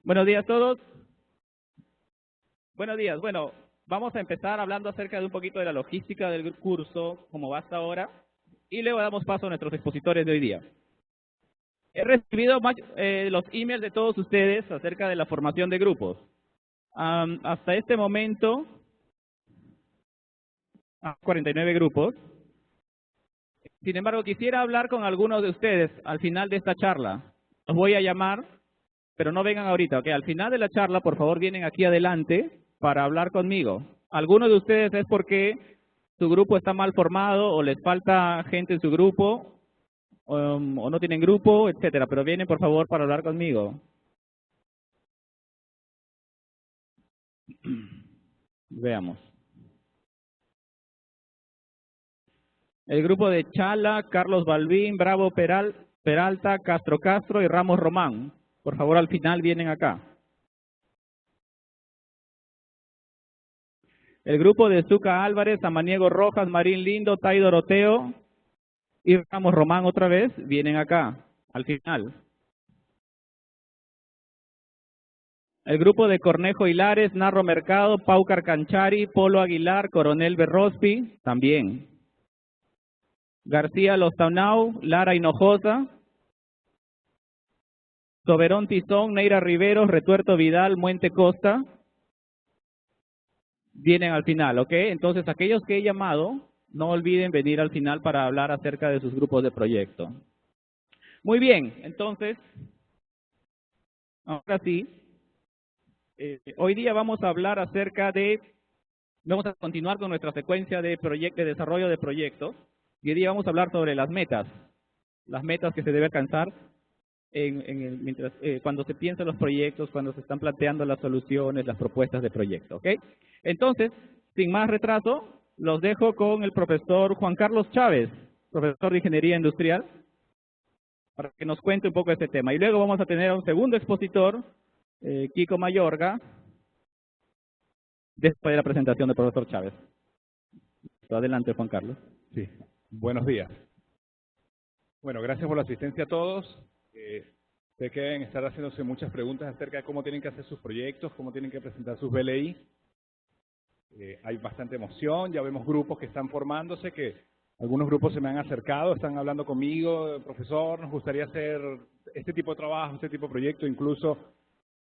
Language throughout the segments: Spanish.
Buenos días a todos. Buenos días. Bueno, vamos a empezar hablando acerca de un poquito de la logística del curso, como va hasta ahora, y luego damos paso a nuestros expositores de hoy día. He recibido los emails de todos ustedes acerca de la formación de grupos. Hasta este momento, 49 grupos. Sin embargo, quisiera hablar con algunos de ustedes al final de esta charla. Los voy a llamar, pero no vengan ahorita, ¿ok? Al final de la charla, por favor, vienen aquí adelante para hablar conmigo. Algunos de ustedes es porque su grupo está mal formado o les falta gente en su grupo o no tienen grupo, etcétera, pero vienen por favor para hablar conmigo. Veamos. El grupo de Chala, Carlos Balbín, Bravo Peralta, Castro y Ramos Román. Por favor, al final vienen acá. El grupo de Zucca Álvarez, Samaniego Rojas, Marín Lindo, Tai Doroteo y Ramos Román otra vez, vienen acá, al final. El grupo de Cornejo Hilares, Narro Mercado, Pau Carcanchari, Polo Aguilar, Coronel Berrospi, también. García Lostanau, Lara Hinojosa, Soberón Tizón, Neira Riveros, Retuerto Vidal, Muente Costa, vienen al final, ¿ok? Entonces, aquellos que he llamado, no olviden venir al final para hablar acerca de sus grupos de proyecto. Muy bien, entonces, ahora sí, hoy día vamos a hablar acerca de, vamos a continuar con nuestra secuencia de desarrollo de proyectos, y hoy día vamos a hablar sobre las metas que se debe alcanzar cuando se piensan los proyectos, cuando se están planteando las soluciones, las propuestas de proyecto, ¿ok? Entonces, sin más retraso, los dejo con el profesor Juan Carlos Chávez, profesor de Ingeniería Industrial, para que nos cuente un poco de este tema. Y luego vamos a tener a un segundo expositor, Kiko Mayorga, después de la presentación del profesor Chávez. Adelante, Juan Carlos. Sí, buenos días. Bueno, gracias por la asistencia a todos. Sé que deben estar haciéndose muchas preguntas acerca de cómo tienen que hacer sus proyectos, cómo tienen que presentar sus BLI. Hay bastante emoción, ya vemos grupos que están formándose, que algunos grupos se me han acercado, están hablando conmigo, profesor, nos gustaría hacer este tipo de trabajo, este tipo de proyecto. Incluso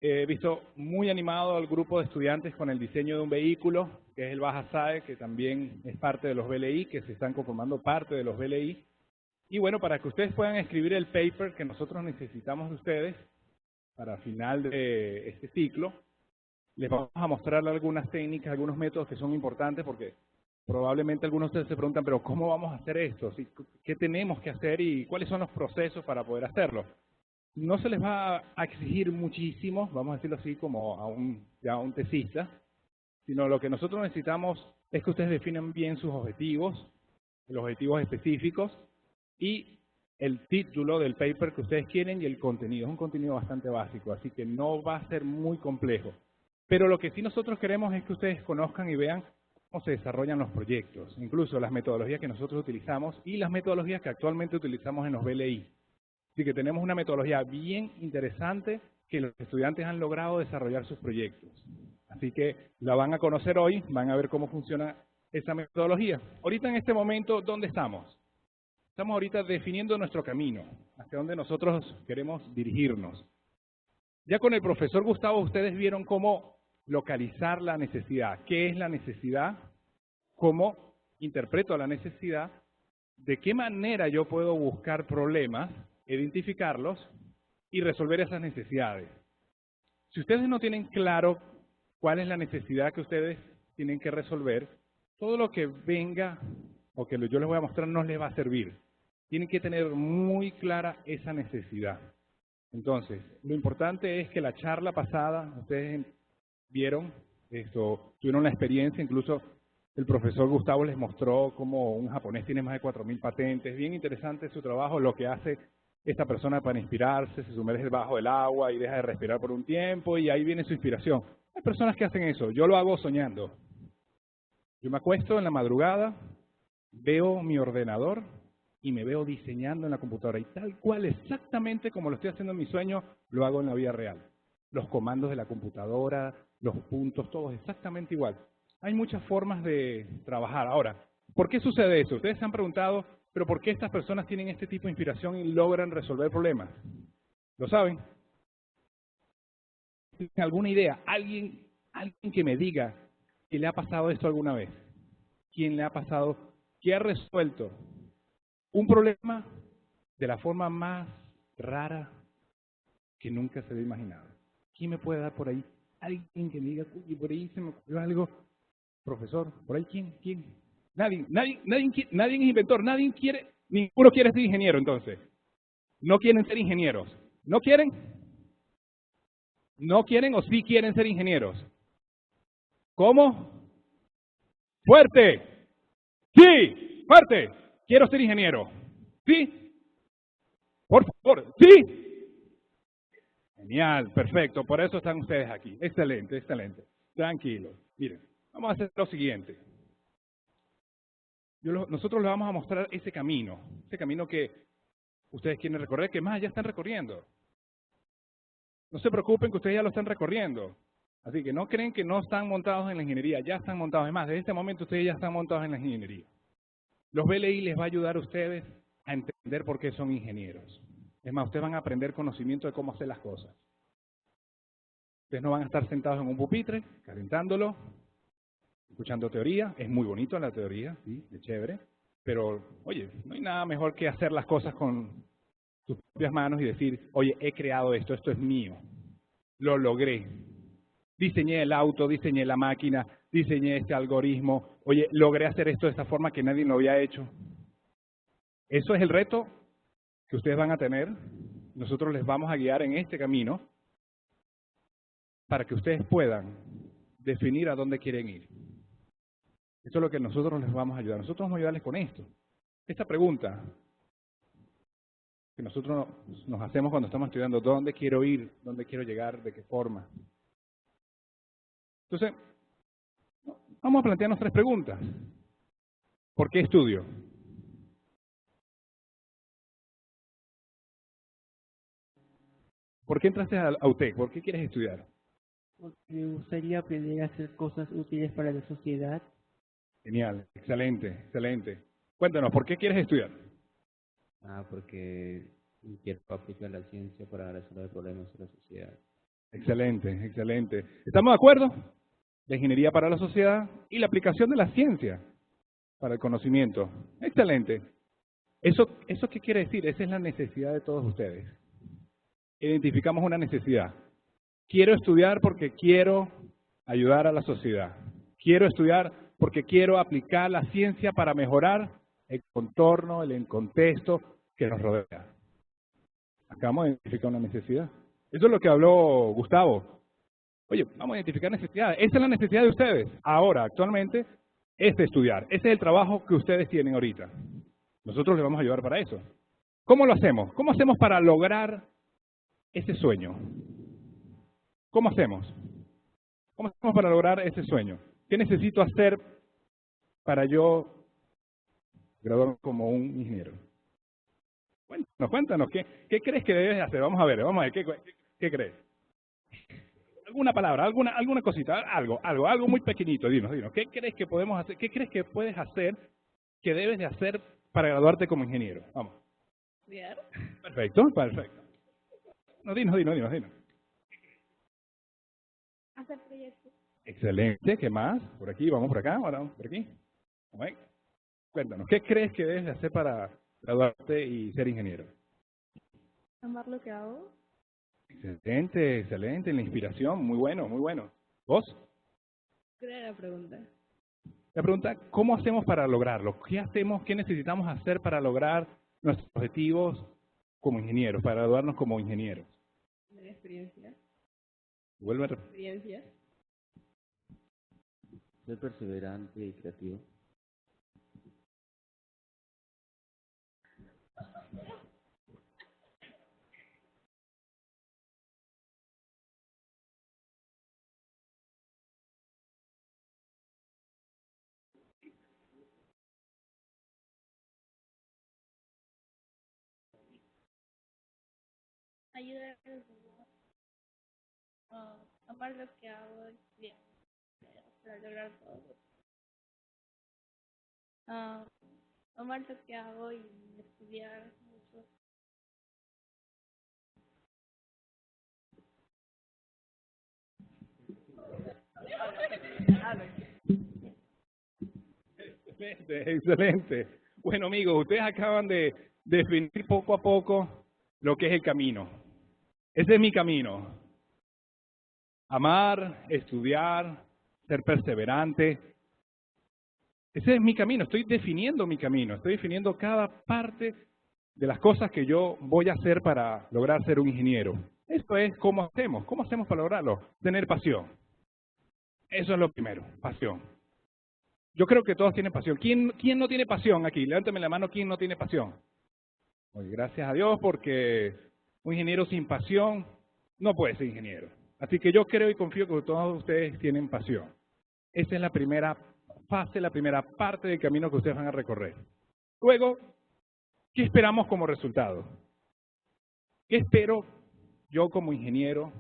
he visto muy animado al grupo de estudiantes con el diseño de un vehículo, que es el Baja SAE, que también es parte de los BLI, que se están conformando parte de los BLI. Y bueno, para que ustedes puedan escribir el paper que nosotros necesitamos de ustedes para final de este ciclo, les vamos a mostrar algunas técnicas, algunos métodos que son importantes, porque probablemente algunos de ustedes se preguntan, pero ¿cómo vamos a hacer esto? ¿Qué tenemos que hacer y cuáles son los procesos para poder hacerlo? No se les va a exigir muchísimo, vamos a decirlo así, como a un tesista, sino lo que nosotros necesitamos es que ustedes definan bien sus objetivos, los objetivos específicos, y el título del paper que ustedes quieren y el contenido. Es un contenido bastante básico, así que no va a ser muy complejo. Pero lo que sí nosotros queremos es que ustedes conozcan y vean cómo se desarrollan los proyectos, incluso las metodologías que nosotros utilizamos y las metodologías que actualmente utilizamos en los BLI. Así que tenemos una metodología bien interesante que los estudiantes han logrado desarrollar sus proyectos. Así que la van a conocer hoy, van a ver cómo funciona esa metodología. Ahorita en este momento, ¿dónde estamos? Estamos ahorita definiendo nuestro camino, hacia donde nosotros queremos dirigirnos. Ya con el profesor Gustavo ustedes vieron cómo localizar la necesidad. ¿Qué es la necesidad? ¿Cómo interpreto la necesidad? ¿De qué manera yo puedo buscar problemas, identificarlos y resolver esas necesidades? Si ustedes no tienen claro cuál es la necesidad que ustedes tienen que resolver, todo lo que venga o que yo les voy a mostrar no les va a servir. Tienen que tener muy clara esa necesidad. Entonces, lo importante es que la charla pasada, ustedes vieron esto, tuvieron la experiencia, incluso el profesor Gustavo les mostró cómo un japonés tiene más de 4.000 patentes. Bien interesante su trabajo, lo que hace esta persona para inspirarse, se sumerge debajo del agua y deja de respirar por un tiempo y ahí viene su inspiración. Hay personas que hacen eso, yo lo hago soñando. Yo me acuesto en la madrugada, veo mi ordenador y me veo diseñando en la computadora y tal cual, exactamente como lo estoy haciendo en mi sueño, lo hago en la vida real. los comandos de la computadora, los puntos, todo exactamente igual. Hay muchas formas de trabajar. Ahora, ¿por qué sucede eso? Ustedes se han preguntado, ¿pero por qué estas personas tienen este tipo de inspiración y logran resolver problemas? ¿Lo saben? ¿Tienen alguna idea? ¿Alguien que me diga que le ha pasado esto alguna vez? ¿Quién le ha pasado? ¿Qué ha resuelto un problema de la forma más rara que nunca se había imaginado? ¿Quién me puede dar por ahí? Alguien que me diga, uy, por ahí se me ocurrió algo. Profesor, ¿por ahí quién? ¿Quién? Nadie es inventor, nadie quiere, ninguno quiere ser ingeniero entonces. No quieren ser ingenieros. ¿No quieren? ¿No quieren o sí quieren ser ingenieros? ¿Cómo? ¡Fuerte! ¡Sí! ¡Fuerte! Quiero ser ingeniero. ¿Sí? Por favor, ¿sí? Genial, perfecto. Por eso están ustedes aquí. Excelente, excelente. Tranquilos. Miren, vamos a hacer lo siguiente. Nosotros les vamos a mostrar ese camino que ustedes quieren recorrer, que más ya están recorriendo. No se preocupen que ustedes ya lo están recorriendo. Así que no creen que no están montados en la ingeniería, ya están montados. Es más, desde este momento ustedes ya están montados en la ingeniería. Los BLI les va a ayudar a ustedes a entender por qué son ingenieros. Es más, ustedes van a aprender conocimiento de cómo hacer las cosas. Ustedes no van a estar sentados en un pupitre, calentándolo, escuchando teoría. Es muy bonito la teoría, sí, es chévere. Pero, oye, no hay nada mejor que hacer las cosas con tus propias manos y decir, oye, he creado esto, esto es mío. Lo logré. Diseñé el auto, diseñé la máquina, diseñé este algoritmo. Oye, logré hacer esto de esta forma que nadie lo había hecho. Eso es el reto que ustedes van a tener. Nosotros les vamos a guiar en este camino para que ustedes puedan definir a dónde quieren ir. Eso es lo que nosotros les vamos a ayudar. Nosotros vamos a ayudarles con esto. Esta pregunta que nosotros nos hacemos cuando estamos estudiando, ¿dónde quiero ir? ¿Dónde quiero llegar? ¿De qué forma? Entonces, vamos a plantearnos 3 preguntas. ¿Por qué estudio? ¿Por qué entraste a UTEC? ¿Por qué quieres estudiar? Porque me gustaría aprender a hacer cosas útiles para la sociedad. Genial, excelente, excelente. Cuéntanos, ¿por qué quieres estudiar? Porque quiero aplicar la ciencia para resolver problemas de la sociedad. Excelente, excelente. ¿Estamos de acuerdo? La ingeniería para la sociedad y la aplicación de la ciencia para el conocimiento. Excelente. ¿Eso qué quiere decir? Esa es la necesidad de todos ustedes. Identificamos una necesidad. Quiero estudiar porque quiero ayudar a la sociedad. Quiero estudiar porque quiero aplicar la ciencia para mejorar el contorno, el contexto que nos rodea. Acabamos de identificar una necesidad. Eso es lo que habló Gustavo. Oye, vamos a identificar necesidades. Esa es la necesidad de ustedes. Ahora, actualmente, es estudiar. Ese es el trabajo que ustedes tienen ahorita. Nosotros les vamos a ayudar para eso. ¿Cómo lo hacemos? ¿Cómo hacemos para lograr ese sueño? ¿Cómo hacemos? ¿Cómo hacemos para lograr ese sueño? ¿Qué necesito hacer para yo graduarme como un ingeniero? Cuéntanos, ¿qué crees que debes hacer? Vamos a ver, ¿qué crees? ¿Alguna palabra, alguna cosita, algo muy pequeñito? Dinos, ¿qué crees que podemos hacer? ¿Qué crees que puedes hacer, que debes de hacer para graduarte como ingeniero? Vamos. ¿Estudiar? Perfecto. No, dinos. Hacer proyectos. Excelente, ¿qué más? Por aquí, vamos por acá, ahora vamos por aquí. Cuéntanos, ¿qué crees que debes de hacer para graduarte y ser ingeniero? Amar lo que hago. Excelente, la inspiración, muy bueno. ¿Vos? ¿Cuál era la pregunta? La pregunta, ¿cómo hacemos para lograrlo? ¿Qué hacemos, qué necesitamos hacer para lograr nuestros objetivos como ingenieros, para graduarnos como ingenieros? ¿De la experiencia? Vuelve a repetir. ¿Experiencia? Ser perseverante y creativo. Ayudar a los demás. Amar lo que hago, estudiar para lograr todo. Amar lo que hago y estudiar mucho. Excelente, excelente. Bueno, amigos, ustedes acaban de definir poco a poco lo que es el camino. Ese es mi camino. Amar, estudiar, ser perseverante. Ese es mi camino. Estoy definiendo mi camino. Estoy definiendo cada parte de las cosas que yo voy a hacer para lograr ser un ingeniero. Esto es cómo hacemos. ¿Cómo hacemos para lograrlo? Tener pasión. Eso es lo primero, pasión. Yo creo que todos tienen pasión. ¿Quién no tiene pasión aquí? Levántame la mano, ¿quién no tiene pasión? Oye, gracias a Dios, porque un ingeniero sin pasión no puede ser ingeniero. Así que yo creo y confío que todos ustedes tienen pasión. Esa es la primera fase, la primera parte del camino que ustedes van a recorrer. Luego, ¿qué esperamos como resultado? ¿Qué espero yo como ingeniero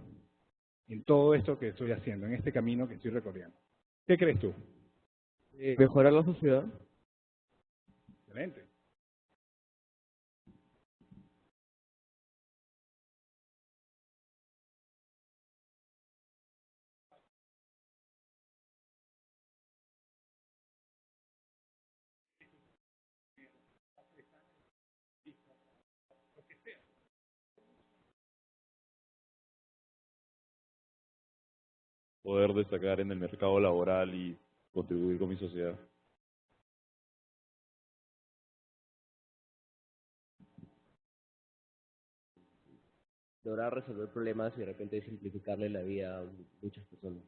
en todo esto que estoy haciendo, en este camino que estoy recorriendo? ¿Qué crees tú? Mejorar la sociedad. Excelente. Poder destacar en el mercado laboral y contribuir con mi sociedad. Lograr resolver problemas y de repente simplificarle la vida a muchas personas.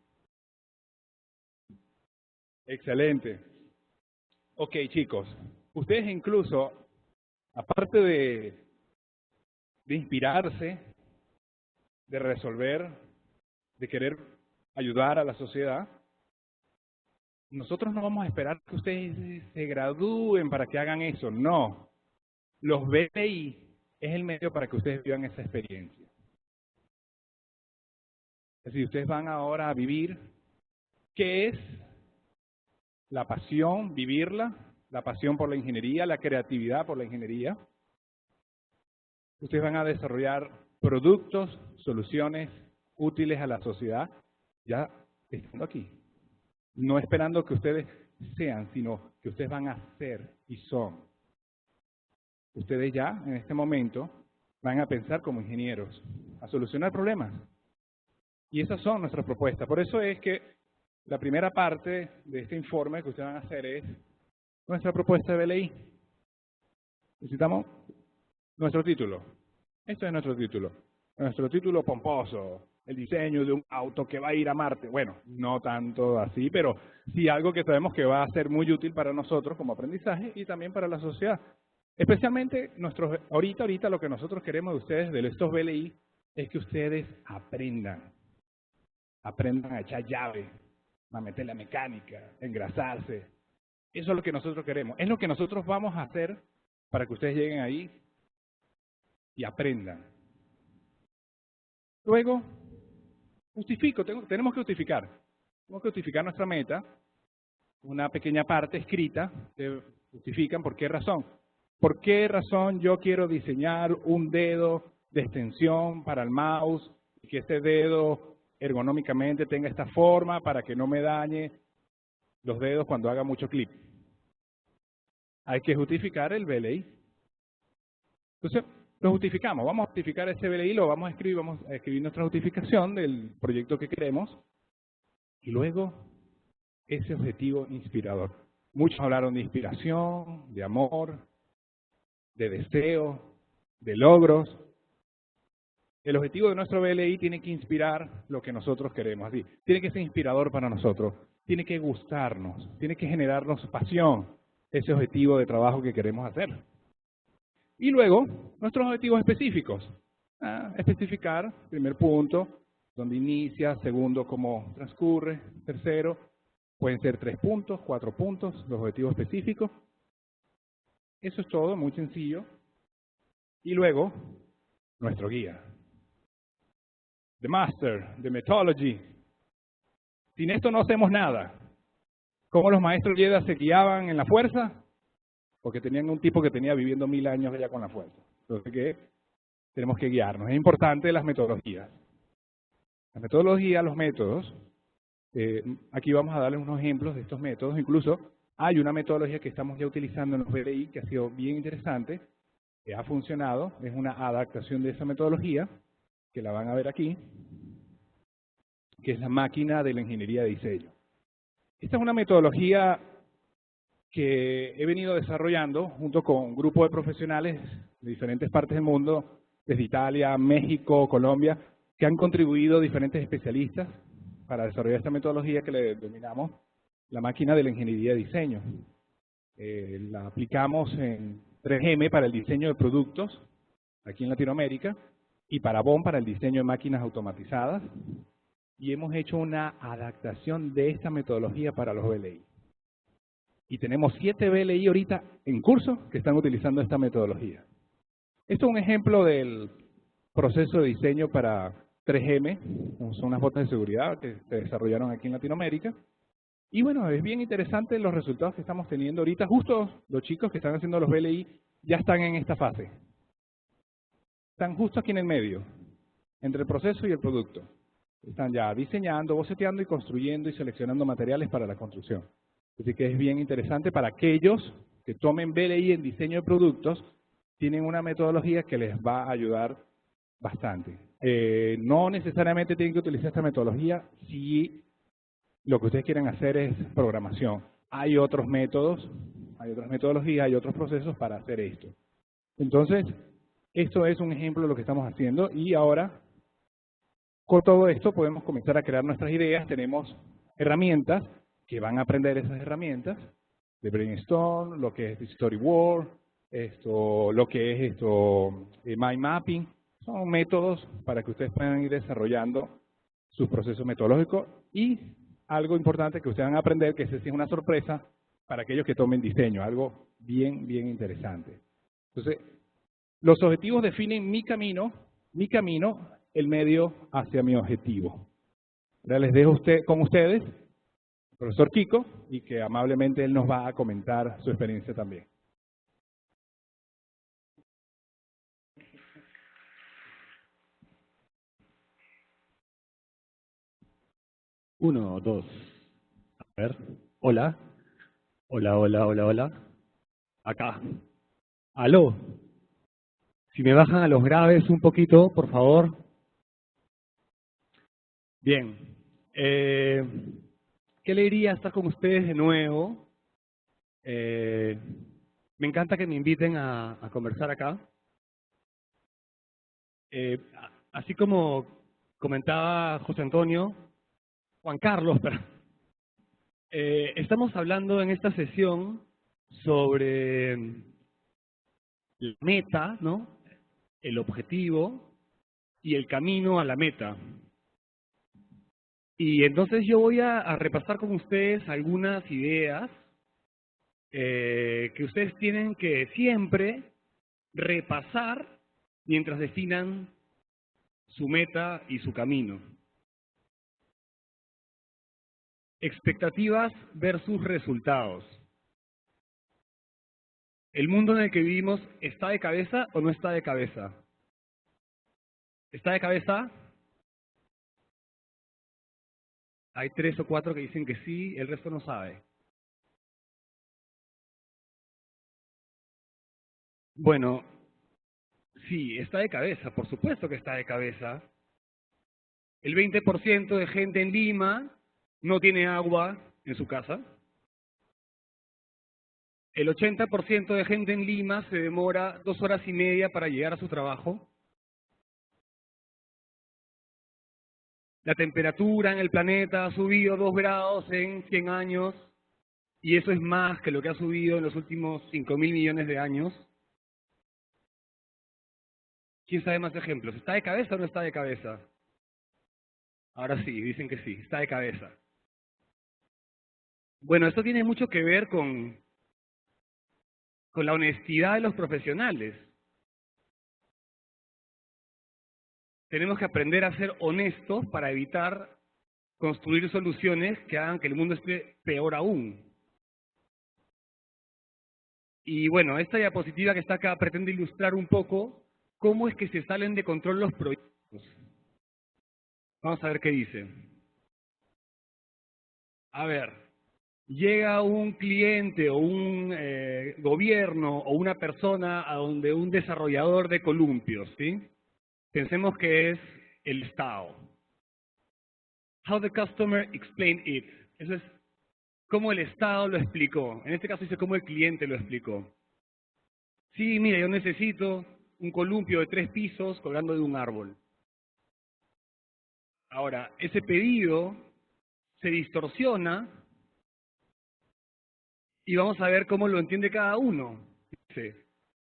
Excelente. Ok, chicos, ustedes incluso, aparte de inspirarse, de resolver, de querer ayudar a la sociedad, nosotros no vamos a esperar que ustedes se gradúen para que hagan eso, no. Los BPI es el medio para que ustedes vivan esa experiencia. Es decir, ustedes van ahora a vivir qué es la pasión, vivirla, la pasión por la ingeniería, la creatividad por la ingeniería. Ustedes van a desarrollar productos, soluciones útiles a la sociedad, ya estando aquí. No esperando que ustedes sean, sino que ustedes van a ser y son. Ustedes ya, en este momento, van a pensar como ingenieros, a solucionar problemas. Y esas son nuestras propuestas. Por eso es que la primera parte de este informe que ustedes van a hacer es nuestra propuesta de BLI. Necesitamos nuestro título. Esto es nuestro título. Nuestro título pomposo. El diseño de un auto que va a ir a Marte. Bueno, no tanto así, pero sí algo que sabemos que va a ser muy útil para nosotros como aprendizaje y también para la sociedad. Especialmente ahorita lo que nosotros queremos de ustedes, de estos BLI, es que ustedes aprendan. Aprendan a echar llave, a meter la mecánica, a engrasarse. Eso es lo que nosotros queremos. Es lo que nosotros vamos a hacer para que ustedes lleguen ahí y aprendan. Luego, tenemos que justificar. Tenemos que justificar nuestra meta. Una pequeña parte escrita, que justifican por qué razón. ¿Por qué razón yo quiero diseñar un dedo de extensión para el mouse y que ese dedo ergonómicamente tenga esta forma para que no me dañe los dedos cuando haga mucho clic? Hay que justificar el BLI. Entonces, lo justificamos. Vamos a justificar ese BLI, lo vamos a escribir nuestra justificación del proyecto que queremos. Y luego, ese objetivo inspirador. Muchos hablaron de inspiración, de amor, de deseo, de logros. El objetivo de nuestro BLI tiene que inspirar lo que nosotros queremos. Así, tiene que ser inspirador para nosotros, tiene que gustarnos, tiene que generarnos pasión, ese objetivo de trabajo que queremos hacer. Y luego, nuestros objetivos específicos. Especificar, primer punto, dónde inicia, segundo, cómo transcurre, tercero, pueden ser 3 puntos, 4 puntos, los objetivos específicos. Eso es todo, muy sencillo. Y luego, nuestro guía. the master, the methodology. Sin esto no hacemos nada. ¿Cómo los maestros Jedi se guiaban en la fuerza? Porque tenían un tipo que tenía viviendo 1000 años ya con la fuerza. Entonces, ¿qué? Tenemos que guiarnos. Es importante las metodologías. Las metodologías, los métodos. Aquí vamos a darles unos ejemplos de estos métodos. Incluso hay una metodología que estamos ya utilizando en los BDI que ha sido bien interesante, que ha funcionado. Es una adaptación de esa metodología, que la van a ver aquí, que es la máquina de la ingeniería de diseño. Esta es una metodología que he venido desarrollando junto con un grupo de profesionales de diferentes partes del mundo, desde Italia, México, Colombia, que han contribuido diferentes especialistas para desarrollar esta metodología que le denominamos la máquina de la ingeniería de diseño. La aplicamos en 3M para el diseño de productos aquí en Latinoamérica y para BOM para el diseño de máquinas automatizadas. Y hemos hecho una adaptación de esta metodología para los BLI. Y tenemos 7 BLI ahorita en curso que están utilizando esta metodología. Esto es un ejemplo del proceso de diseño para 3M. Son unas botas de seguridad que se desarrollaron aquí en Latinoamérica. Y bueno, es bien interesante los resultados que estamos teniendo ahorita. Justo los chicos que están haciendo los BLI ya están en esta fase. Están justo aquí en el medio, entre el proceso y el producto. Están ya diseñando, boceteando y construyendo y seleccionando materiales para la construcción. Así que es bien interesante para aquellos que tomen BLI en diseño de productos, tienen una metodología que les va a ayudar bastante. No necesariamente tienen que utilizar esta metodología si lo que ustedes quieren hacer es programación. Hay otros métodos, hay otras metodologías, hay otros procesos para hacer esto. Entonces, esto es un ejemplo de lo que estamos haciendo y ahora, con todo esto, podemos comenzar a crear nuestras ideas. Tenemos herramientas que van a aprender esas herramientas de Brainstorm, lo que es Storyboard, lo que es Mind Mapping. Son métodos para que ustedes puedan ir desarrollando sus procesos metodológicos y algo importante que ustedes van a aprender, que ese sí es una sorpresa para aquellos que tomen diseño, algo bien, bien interesante. Entonces, los objetivos definen mi camino, el medio hacia mi objetivo. Ahora les dejo con ustedes, el profesor Kiko, y que amablemente él nos va a comentar su experiencia también. Uno, dos. A ver. Hola. Hola, hola, hola, hola. Acá. Aló. Si me bajan a los graves un poquito, por favor. Bien. Qué alegría estar con ustedes de nuevo. Me encanta que me inviten a conversar acá. Así como comentaba José Antonio, Juan Carlos, estamos hablando en esta sesión sobre la meta, ¿no? El objetivo y el camino a la meta. Y entonces yo voy a repasar con ustedes algunas ideas que ustedes tienen que siempre repasar mientras definan su meta y su camino. Expectativas versus resultados. ¿El mundo en el que vivimos está de cabeza o no está de cabeza? ¿Está de cabeza? Hay 3 o 4 que dicen que sí, el resto no sabe. Bueno, sí, está de cabeza, por supuesto que está de cabeza. El 20% de gente en Lima no tiene agua en su casa. El 80% de gente en Lima se demora 2 horas y media para llegar a su trabajo. La temperatura en el planeta ha subido 2 grados en 100 años y eso es más que lo que ha subido en los últimos 5.000 millones de años. ¿Quién sabe más ejemplos? ¿Está de cabeza o no está de cabeza? Ahora sí, dicen que sí, está de cabeza. Bueno, esto tiene mucho que ver con la honestidad de los profesionales. tenemos que aprender a ser honestos para evitar construir soluciones que hagan que el mundo esté peor aún. Y bueno, esta diapositiva que está acá pretende ilustrar un poco cómo es que se salen de control los proyectos. Vamos a ver qué dice. A ver, llega un cliente o un gobierno o una persona a donde un desarrollador de columpios, ¿sí? Pensemos que es el Estado. How the customer explained it. Eso es cómo el Estado lo explicó. En este caso dice cómo el cliente lo explicó. Sí, mira, yo necesito un columpio de 3 pisos colgando de un árbol. Ahora, ese pedido se distorsiona y vamos a ver cómo lo entiende cada uno. Dice,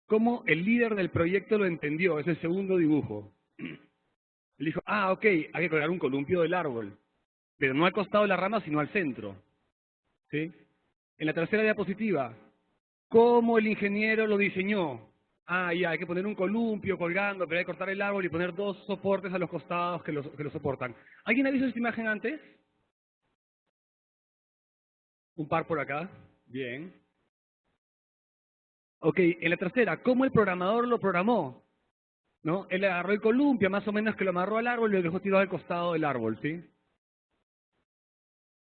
cómo el líder del proyecto lo entendió, es el segundo dibujo. Él dijo, ok, hay que colgar un columpio del árbol, pero no al costado de la rama, sino al centro. ¿Sí? En la tercera diapositiva, ¿cómo el ingeniero lo diseñó? Ya, hay que poner un columpio colgando, pero hay que cortar el árbol y poner 2 soportes a los costados que lo soportan. ¿Alguien ha visto esta imagen antes? Un par por acá. Bien. Ok, en la tercera, ¿cómo el programador lo programó? ¿No? Él agarró el columpio, más o menos que lo amarró al árbol y lo dejó tirado al costado del árbol, ¿sí?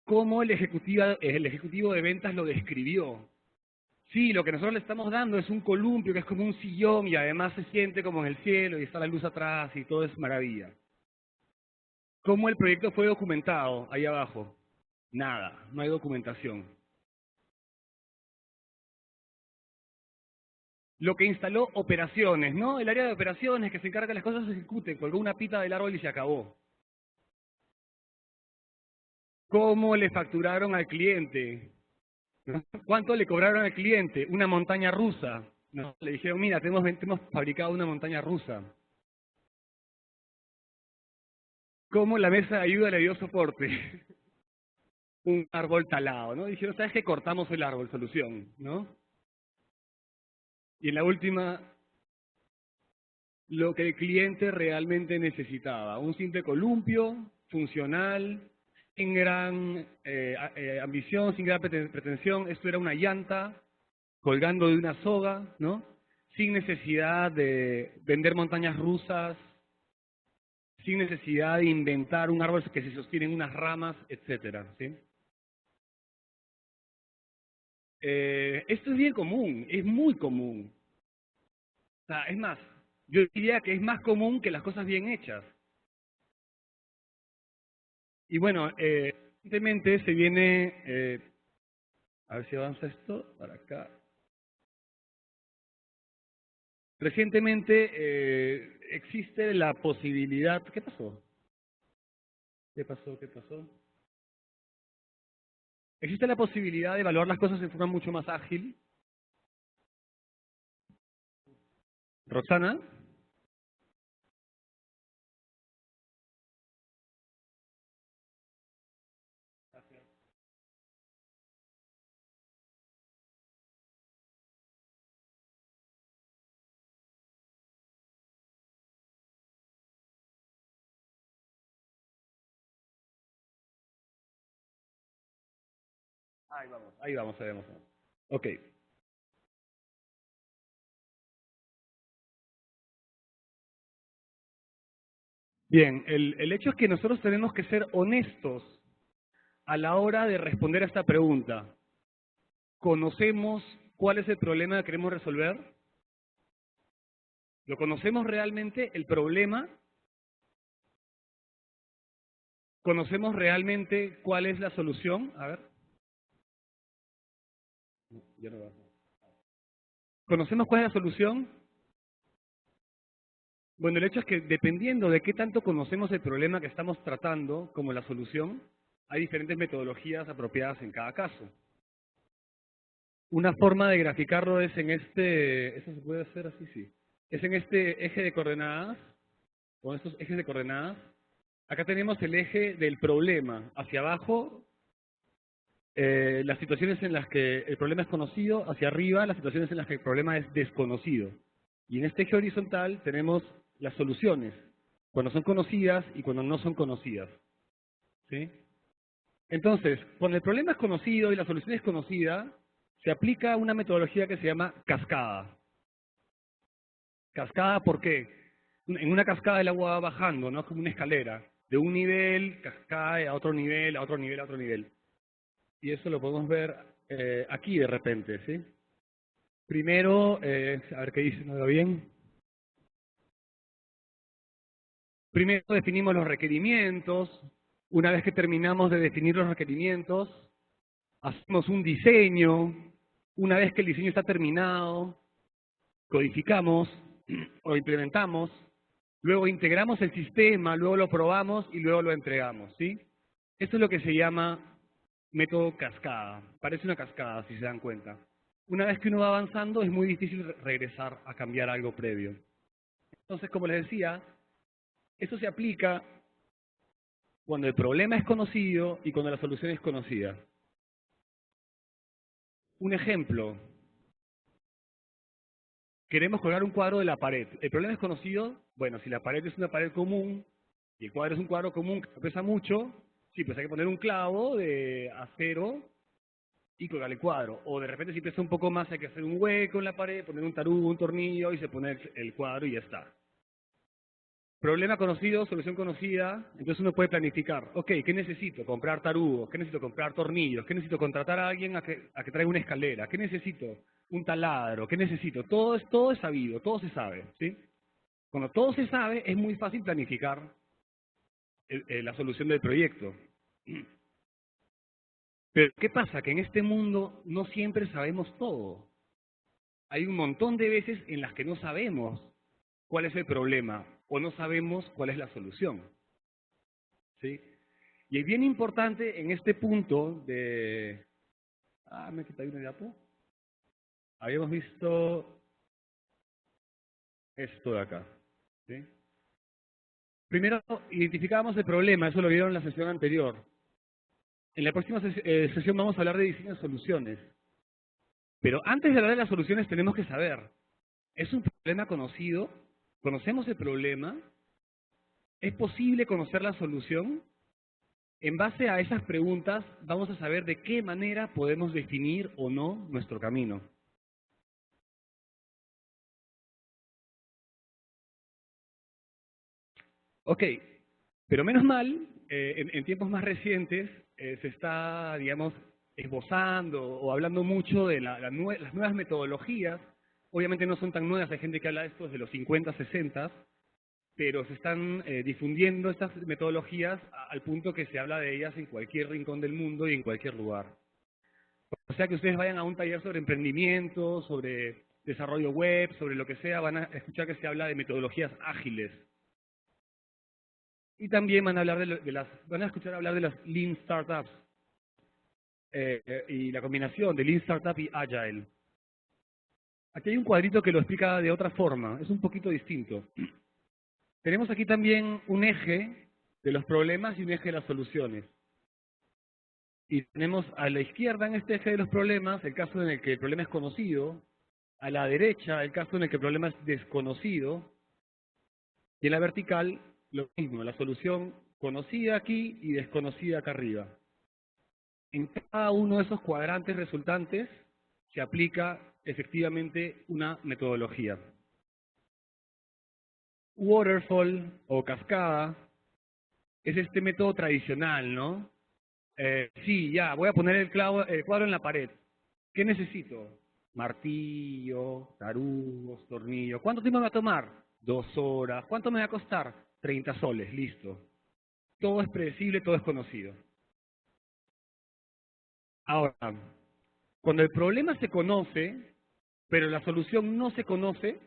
¿Cómo el ejecutivo de ventas lo describió? Sí, lo que nosotros le estamos dando es un columpio que es como un sillón y además se siente como en el cielo y está la luz atrás y todo es maravilla. ¿Cómo el proyecto fue documentado? Ahí abajo. Nada, no hay documentación. Lo que instaló operaciones, ¿no? El área de operaciones que se encarga que las cosas se ejecuten, colgó una pita del árbol y se acabó. ¿Cómo le facturaron al cliente? ¿No? ¿Cuánto le cobraron al cliente? Una montaña rusa. ¿No? Le dijeron, mira, te hemos fabricado una montaña rusa. ¿Cómo la mesa de ayuda le dio soporte? Un árbol talado, ¿no? Dijeron, ¿sabes qué? Cortamos el árbol, solución, ¿no? Y en la última, lo que el cliente realmente necesitaba. Un simple columpio, funcional, sin gran ambición, sin gran pretensión. Esto era una llanta colgando de una soga, ¿no? Sin necesidad de vender montañas rusas, sin necesidad de inventar un árbol que se sostiene en unas ramas, etcétera, ¿sí? Esto es bien común, es muy común. O sea, es más, yo diría que es más común que las cosas bien hechas. Y bueno, recientemente se viene, a ver si avanza esto, para acá. Recientemente existe la posibilidad, ¿qué pasó? ¿Qué pasó? ¿Qué pasó? Existe la posibilidad de evaluar las cosas de forma mucho más ágil. Roxana. Ahí vamos, ahí vamos. Ok. Bien, el hecho es que nosotros tenemos que ser honestos a la hora de responder a esta pregunta. ¿Conocemos cuál es el problema que queremos resolver? ¿Lo conocemos realmente, el problema? ¿Conocemos realmente cuál es la solución? A ver. Ya no va. ¿Conocemos cuál es la solución? Bueno, el hecho es que dependiendo de qué tanto conocemos el problema que estamos tratando como la solución, hay diferentes metodologías apropiadas en cada caso. Una forma de graficarlo es en este, ¿eso se puede hacer así? Sí. Es en este eje de coordenadas, o estos ejes de coordenadas. Acá tenemos el eje del problema. Hacia abajo, las situaciones en las que el problema es conocido. Hacia arriba, las situaciones en las que el problema es desconocido. Y en este eje horizontal tenemos las soluciones. cuando son conocidas y cuando no son conocidas. ¿Sí? Entonces, cuando el problema es conocido y la solución es conocida, se aplica una metodología que se llama cascada. ¿Cascada por qué? En una cascada el agua va bajando, ¿no? Es como una escalera. De un nivel, cae a otro nivel, a otro nivel, a otro nivel. Y eso lo podemos ver aquí de repente, ¿sí? Primero, a ver qué dice, ¿no veo bien? Primero definimos los requerimientos. Una vez que terminamos de definir los requerimientos, hacemos un diseño. Una vez que el diseño está terminado, codificamos o implementamos. Luego integramos el sistema, luego lo probamos y luego lo entregamos, ¿sí? Esto es lo que se llama método cascada. Parece una cascada, si se dan cuenta. Una vez que uno va avanzando, es muy difícil regresar a cambiar algo previo. Entonces, como les decía, esto se aplica cuando el problema es conocido y cuando la solución es conocida. Un ejemplo. Queremos colgar un cuadro de la pared. El problema es conocido. Bueno, si la pared es una pared común y el cuadro es un cuadro común que pesa mucho, sí, pues hay que poner un clavo de acero y colgar el cuadro. O de repente si pesa un poco más hay que hacer un hueco en la pared, poner un tarugo, un tornillo y se pone el cuadro y ya está. Problema conocido, solución conocida, entonces uno puede planificar. Ok, ¿qué necesito? Comprar tarugos, ¿qué necesito? Comprar tornillos, ¿qué necesito? Contratar a alguien a que traiga una escalera, ¿qué necesito? Un taladro, ¿qué necesito? Todo es sabido, todo se sabe, ¿sí? Cuando todo se sabe, es muy fácil planificar la solución del proyecto. Pero ¿qué pasa? Que en este mundo no siempre sabemos todo. Hay un montón de veces en las que no sabemos cuál es el problema o no sabemos cuál es la solución. ¿Sí? Y es bien importante en este punto de... me quita ahí un dato. Habíamos visto esto de acá. ¿Sí? Primero, identificábamos el problema, eso lo vieron en la sesión anterior. En la próxima sesión vamos a hablar de diseño de soluciones. Pero antes de hablar de las soluciones tenemos que saber, ¿es un problema conocido? ¿Conocemos el problema? ¿Es posible conocer la solución? En base a esas preguntas vamos a saber de qué manera podemos definir o no nuestro camino. Ok, pero menos mal, en tiempos más recientes se está, digamos, esbozando o hablando mucho de las nuevas metodologías. Obviamente no son tan nuevas, hay gente que habla de esto desde los 50, 60, pero se están difundiendo estas metodologías al punto que se habla de ellas en cualquier rincón del mundo y en cualquier lugar. O sea que ustedes vayan a un taller sobre emprendimiento, sobre desarrollo web, sobre lo que sea, van a escuchar que se habla de metodologías ágiles. Y también van a hablar van a escuchar hablar de las Lean Startups y la combinación de Lean Startup y Agile. Aquí hay un cuadrito que lo explica de otra forma, es un poquito distinto. Tenemos aquí también un eje de los problemas y un eje de las soluciones. Y tenemos a la izquierda en este eje de los problemas el caso en el que el problema es conocido, a la derecha el caso en el que el problema es desconocido, y en la vertical lo mismo, la solución conocida aquí y desconocida acá arriba. En cada uno de esos cuadrantes resultantes se aplica efectivamente una metodología. Waterfall o cascada es este método tradicional, ¿no? Sí, ya, voy a poner el cuadro en la pared. ¿Qué necesito? Martillo, tarugos, tornillos. ¿Cuánto tiempo me va a tomar? 2 horas. ¿Cuánto me va a costar? 30 soles, listo. Todo es predecible, todo es conocido. Ahora, cuando el problema se conoce, pero la solución no se conoce,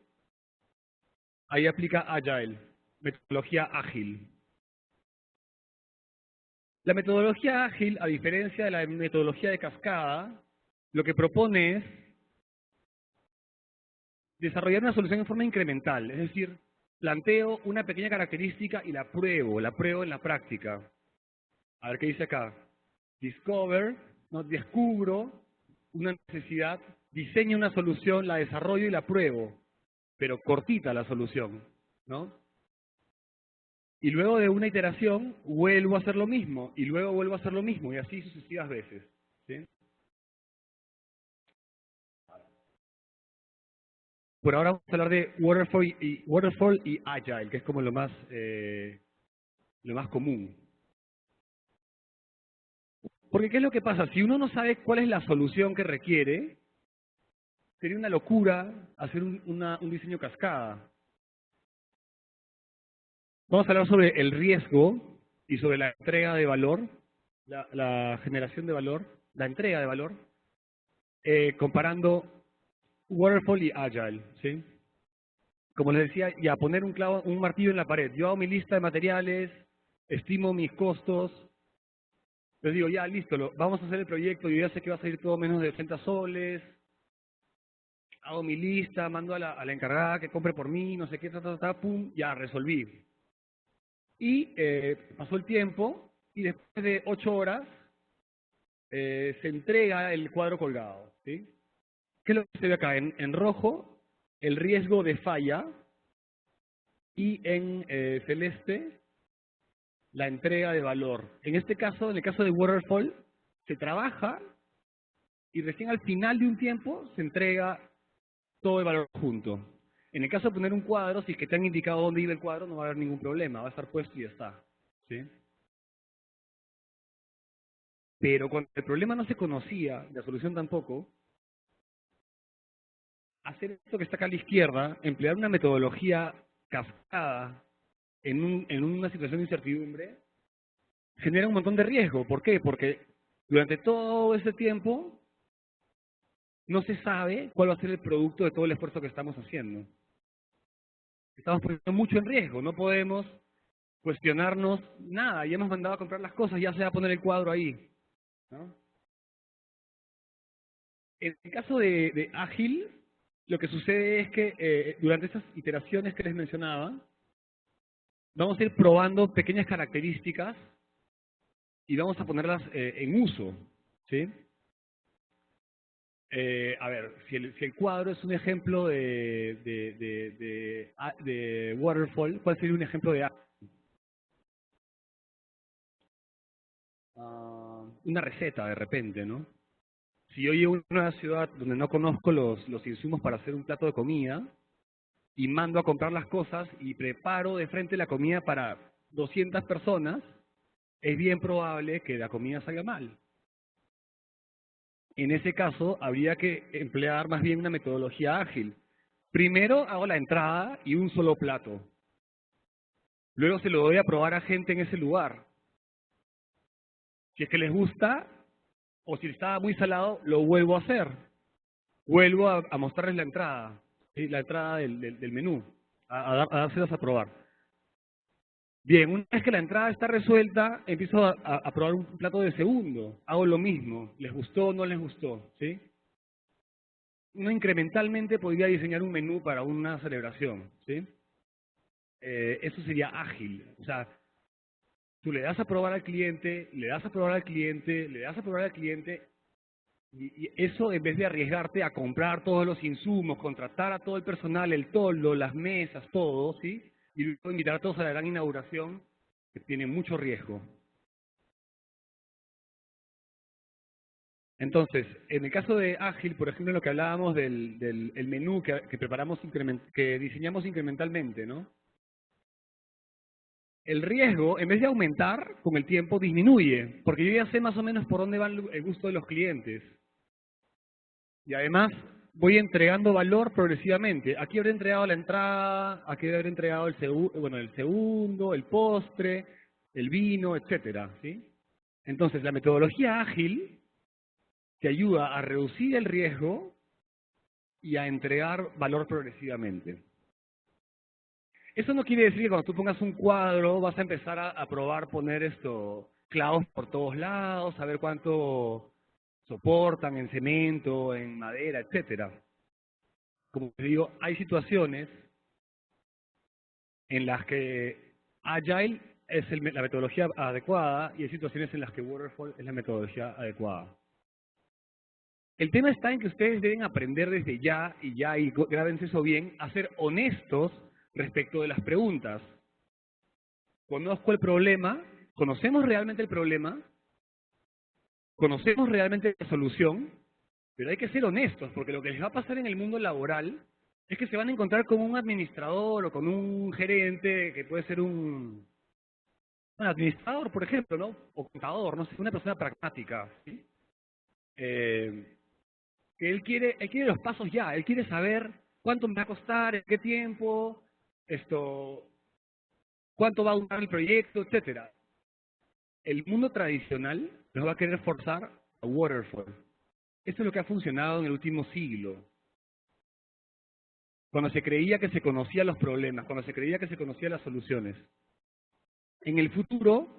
ahí aplica Agile, metodología ágil. La metodología ágil, a diferencia de la metodología de cascada, lo que propone es desarrollar una solución en forma incremental, es decir, planteo una pequeña característica y la pruebo en la práctica. A ver qué dice acá. Discover, ¿no? Descubro una necesidad, diseño una solución, la desarrollo y la pruebo, pero cortita la solución, ¿no? Y luego de una iteración, vuelvo a hacer lo mismo, y luego vuelvo a hacer lo mismo, y así sucesivas veces. ¿Sí? Por ahora vamos a hablar de Waterfall y Agile, que es como lo más común. Porque ¿qué es lo que pasa? Si uno no sabe cuál es la solución que requiere, sería una locura hacer un diseño cascada. Vamos a hablar sobre el riesgo y sobre la entrega de valor, la generación de valor, la entrega de valor, comparando Waterfall y Agile, ¿sí? Como les decía, ya poner un martillo en la pared. Yo hago mi lista de materiales, estimo mis costos, les digo, ya, listo, vamos a hacer el proyecto, yo ya sé que va a salir todo menos de 80 soles, hago mi lista, mando a la encargada que compre por mí, no sé qué, pum, ya, resolví. Y pasó el tiempo, y después de 8 horas, se entrega el cuadro colgado, ¿sí? ¿Qué es lo que se ve acá? En rojo, el riesgo de falla, y en celeste, la entrega de valor. En este caso, en el caso de Waterfall, se trabaja y recién al final de un tiempo se entrega todo el valor junto. En el caso de poner un cuadro, si es que te han indicado dónde iba el cuadro, no va a haber ningún problema, va a estar puesto y ya está. ¿Sí? Pero cuando el problema no se conocía, la solución tampoco, hacer esto que está acá a la izquierda, emplear una metodología cascada en una situación de incertidumbre, genera un montón de riesgo. ¿Por qué? Porque durante todo ese tiempo no se sabe cuál va a ser el producto de todo el esfuerzo que estamos haciendo. Estamos poniendo mucho en riesgo, no podemos cuestionarnos nada, ya hemos mandado a comprar las cosas, ya se va a poner el cuadro ahí, ¿no? En el caso de Ágil, lo que sucede es que durante estas iteraciones que les mencionaba, vamos a ir probando pequeñas características y vamos a ponerlas en uso, ¿sí? A ver, si el cuadro es un ejemplo de Waterfall, ¿cuál sería un ejemplo de Ágil? Una receta de repente, ¿no? Si yo llego a una ciudad donde no conozco los insumos para hacer un plato de comida y mando a comprar las cosas y preparo de frente la comida para 200 personas, es bien probable que la comida salga mal. En ese caso, habría que emplear más bien una metodología ágil. Primero hago la entrada y un solo plato. Luego se lo doy a probar a gente en ese lugar. Si es que les gusta, o si estaba muy salado, lo vuelvo a hacer. Vuelvo a mostrarles la entrada, ¿sí? La entrada del menú, a dárselas a probar. Bien, una vez que la entrada está resuelta, empiezo a probar un plato de segundo. Hago lo mismo. ¿Les gustó o no les gustó? ¿Sí? Uno incrementalmente podría diseñar un menú para una celebración. ¿Sí? Eso sería ágil. O sea, tú le das a probar al cliente, le das a probar al cliente, le das a probar al cliente, y eso en vez de arriesgarte a comprar todos los insumos, contratar a todo el personal, el toldo, las mesas, todo, ¿sí? Y luego invitar a todos a la gran inauguración, que tiene mucho riesgo. Entonces, en el caso de Ágil, por ejemplo, lo que hablábamos del menú que preparamos, que diseñamos incrementalmente, ¿no? El riesgo, en vez de aumentar con el tiempo, disminuye, porque yo ya sé más o menos por dónde va el gusto de los clientes. Y además, voy entregando valor progresivamente. Aquí habré entregado la entrada, aquí habré entregado el segundo, el postre, el vino, etcétera, ¿sí? Entonces, la metodología ágil te ayuda a reducir el riesgo y a entregar valor progresivamente. Eso no quiere decir que cuando tú pongas un cuadro vas a empezar a probar poner clavos por todos lados, a ver cuánto soportan en cemento, en madera, etcétera. Como te digo, hay situaciones en las que Agile es la metodología adecuada y hay situaciones en las que Waterfall es la metodología adecuada. El tema está en que ustedes deben aprender desde ya, y grábense eso bien, a ser honestos respecto de las preguntas. conozco el problema, conocemos realmente el problema, conocemos realmente la solución, pero hay que ser honestos, porque lo que les va a pasar en el mundo laboral es que se van a encontrar con un administrador o con un gerente que puede ser un administrador, por ejemplo, ¿no? O contador, no sé, una persona pragmática, ¿sí? Que él quiere los pasos ya, él quiere saber cuánto me va a costar, en qué tiempo, cuánto va a durar el proyecto, etcétera. El mundo tradicional nos va a querer forzar a waterfall. Esto es lo que ha funcionado en el último siglo. Cuando se creía que se conocían los problemas, cuando se creía que se conocían las soluciones. En el futuro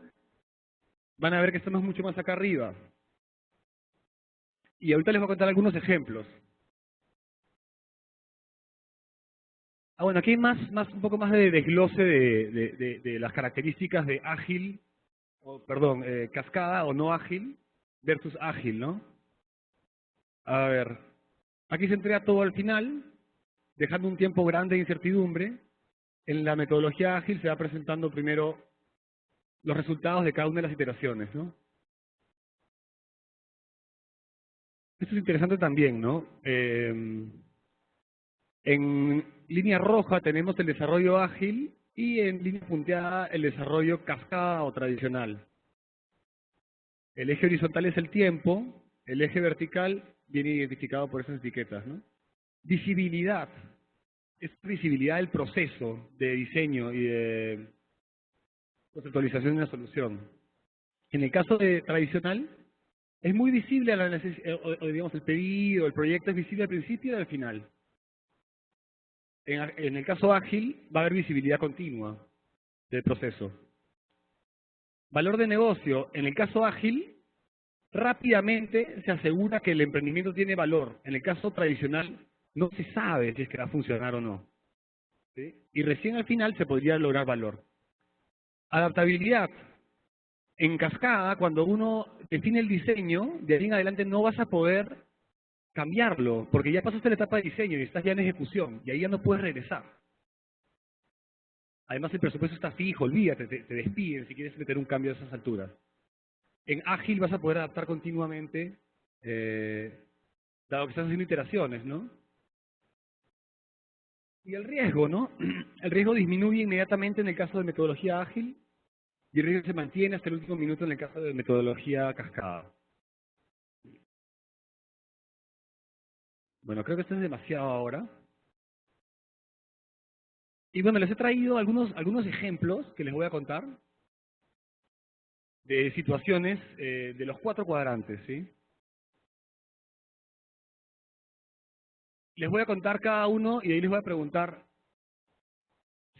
van a ver que estamos mucho más acá arriba. Y ahorita les voy a contar algunos ejemplos. Bueno, aquí hay un poco más de desglose de las características de ágil, cascada o no ágil versus ágil, ¿no? A ver, aquí se entrega todo al final, dejando un tiempo grande de incertidumbre. En la metodología ágil se va presentando primero los resultados de cada una de las iteraciones, ¿no? Esto es interesante también, ¿no? En línea roja tenemos el desarrollo ágil y en línea punteada el desarrollo cascada o tradicional. El eje horizontal es el tiempo, el eje vertical viene identificado por esas etiquetas, ¿no? Visibilidad. Es visibilidad del proceso de diseño y de conceptualización de una solución. En el caso de tradicional, es muy visible digamos, el pedido, el proyecto es visible al principio y al final. En el caso ágil, va a haber visibilidad continua del proceso. Valor de negocio. En el caso ágil, rápidamente se asegura que el emprendimiento tiene valor. En el caso tradicional, no se sabe si es que va a funcionar o no. ¿Sí? Y recién al final se podría lograr valor. Adaptabilidad. En cascada, cuando uno define el diseño, de ahí en adelante no vas a poder cambiarlo, porque ya pasaste la etapa de diseño y estás ya en ejecución, y ahí ya no puedes regresar. Además el presupuesto está fijo, olvídate, te despiden si quieres meter un cambio a esas alturas. En ágil vas a poder adaptar continuamente, dado que estás haciendo iteraciones, ¿no? Y el riesgo, ¿no? El riesgo disminuye inmediatamente en el caso de metodología ágil, y el riesgo se mantiene hasta el último minuto en el caso de metodología cascada. Bueno, creo que esto es demasiado ahora. Y bueno, les he traído algunos ejemplos que les voy a contar de situaciones de los 4 cuadrantes, ¿sí? Les voy a contar cada uno y de ahí les voy a preguntar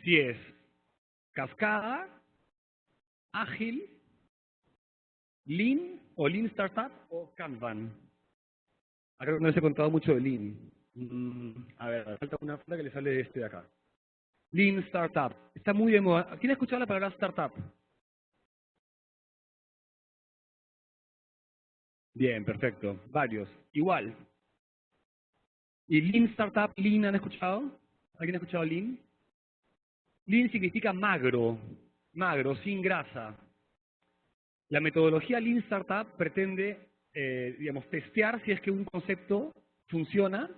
si es cascada, ágil, Lean o Lean Startup o Kanban. Acá no les he contado mucho de Lean. A ver, falta una falta que le sale de este de acá. Lean Startup. Está muy de moda. ¿Quién ha escuchado la palabra startup? Bien, perfecto. Varios. Igual. ¿Y Lean Startup, Lean han escuchado? ¿Alguien ha escuchado Lean? Lean significa magro, sin grasa. La metodología Lean Startup pretende, digamos, testear si es que un concepto funciona,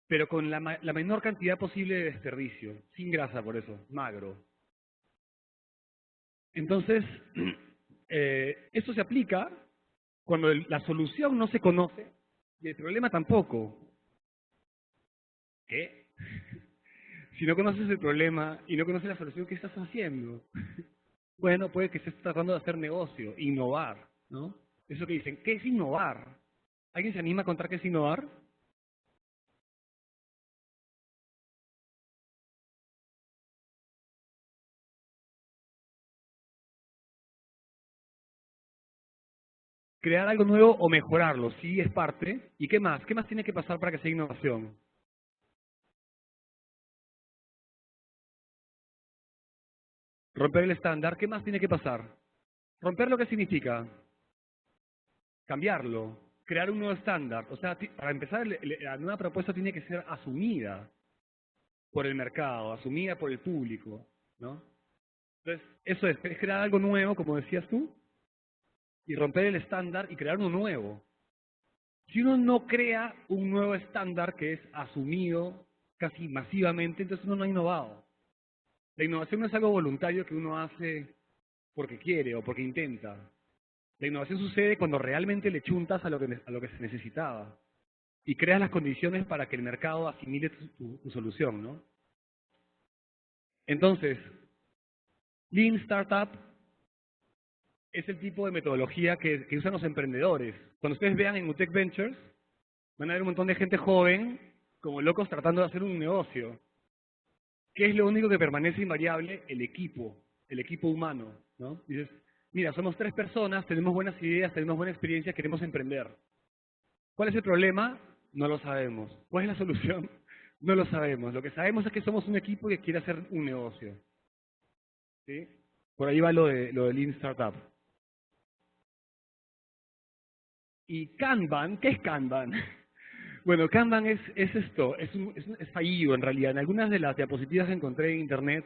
pero con la menor cantidad posible de desperdicio, sin grasa por eso, magro. Entonces, esto se aplica cuando la solución no se conoce y el problema tampoco. ¿Qué? Si no conoces el problema y no conoces la solución, ¿qué estás haciendo? Bueno, puede que estés tratando de hacer negocio, innovar, ¿no? Eso que dicen, ¿qué es innovar? ¿Alguien se anima a contar qué es innovar? Crear algo nuevo o mejorarlo, sí, es parte. ¿Y qué más? ¿Qué más tiene que pasar para que sea innovación? Romper el estándar, ¿qué más tiene que pasar? ¿Romper lo que significa? Cambiarlo, crear un nuevo estándar. O sea, para empezar, la nueva propuesta tiene que ser asumida por el mercado, asumida por el público, ¿no? Entonces, eso es crear algo nuevo, como decías tú, y romper el estándar y crear uno nuevo. Si uno no crea un nuevo estándar que es asumido casi masivamente, entonces uno no ha innovado. La innovación no es algo voluntario que uno hace porque quiere o porque intenta. La innovación sucede cuando realmente le chuntas a lo que se necesitaba y creas las condiciones para que el mercado asimile tu solución, ¿no? Entonces, Lean Startup es el tipo de metodología que usan los emprendedores. Cuando ustedes vean en UTEC Ventures, van a ver un montón de gente joven, como locos, tratando de hacer un negocio. ¿Qué es lo único que permanece invariable? El equipo humano, ¿no? Dices, mira, somos 3 personas, tenemos buenas ideas, tenemos buena experiencia, queremos emprender. ¿Cuál es el problema? No lo sabemos. ¿Cuál es la solución? No lo sabemos. Lo que sabemos es que somos un equipo que quiere hacer un negocio. ¿Sí? Por ahí va lo de Lean Startup. Y Kanban, ¿qué es Kanban? Bueno, Kanban es esto, es fallido en realidad. En algunas de las diapositivas que encontré en internet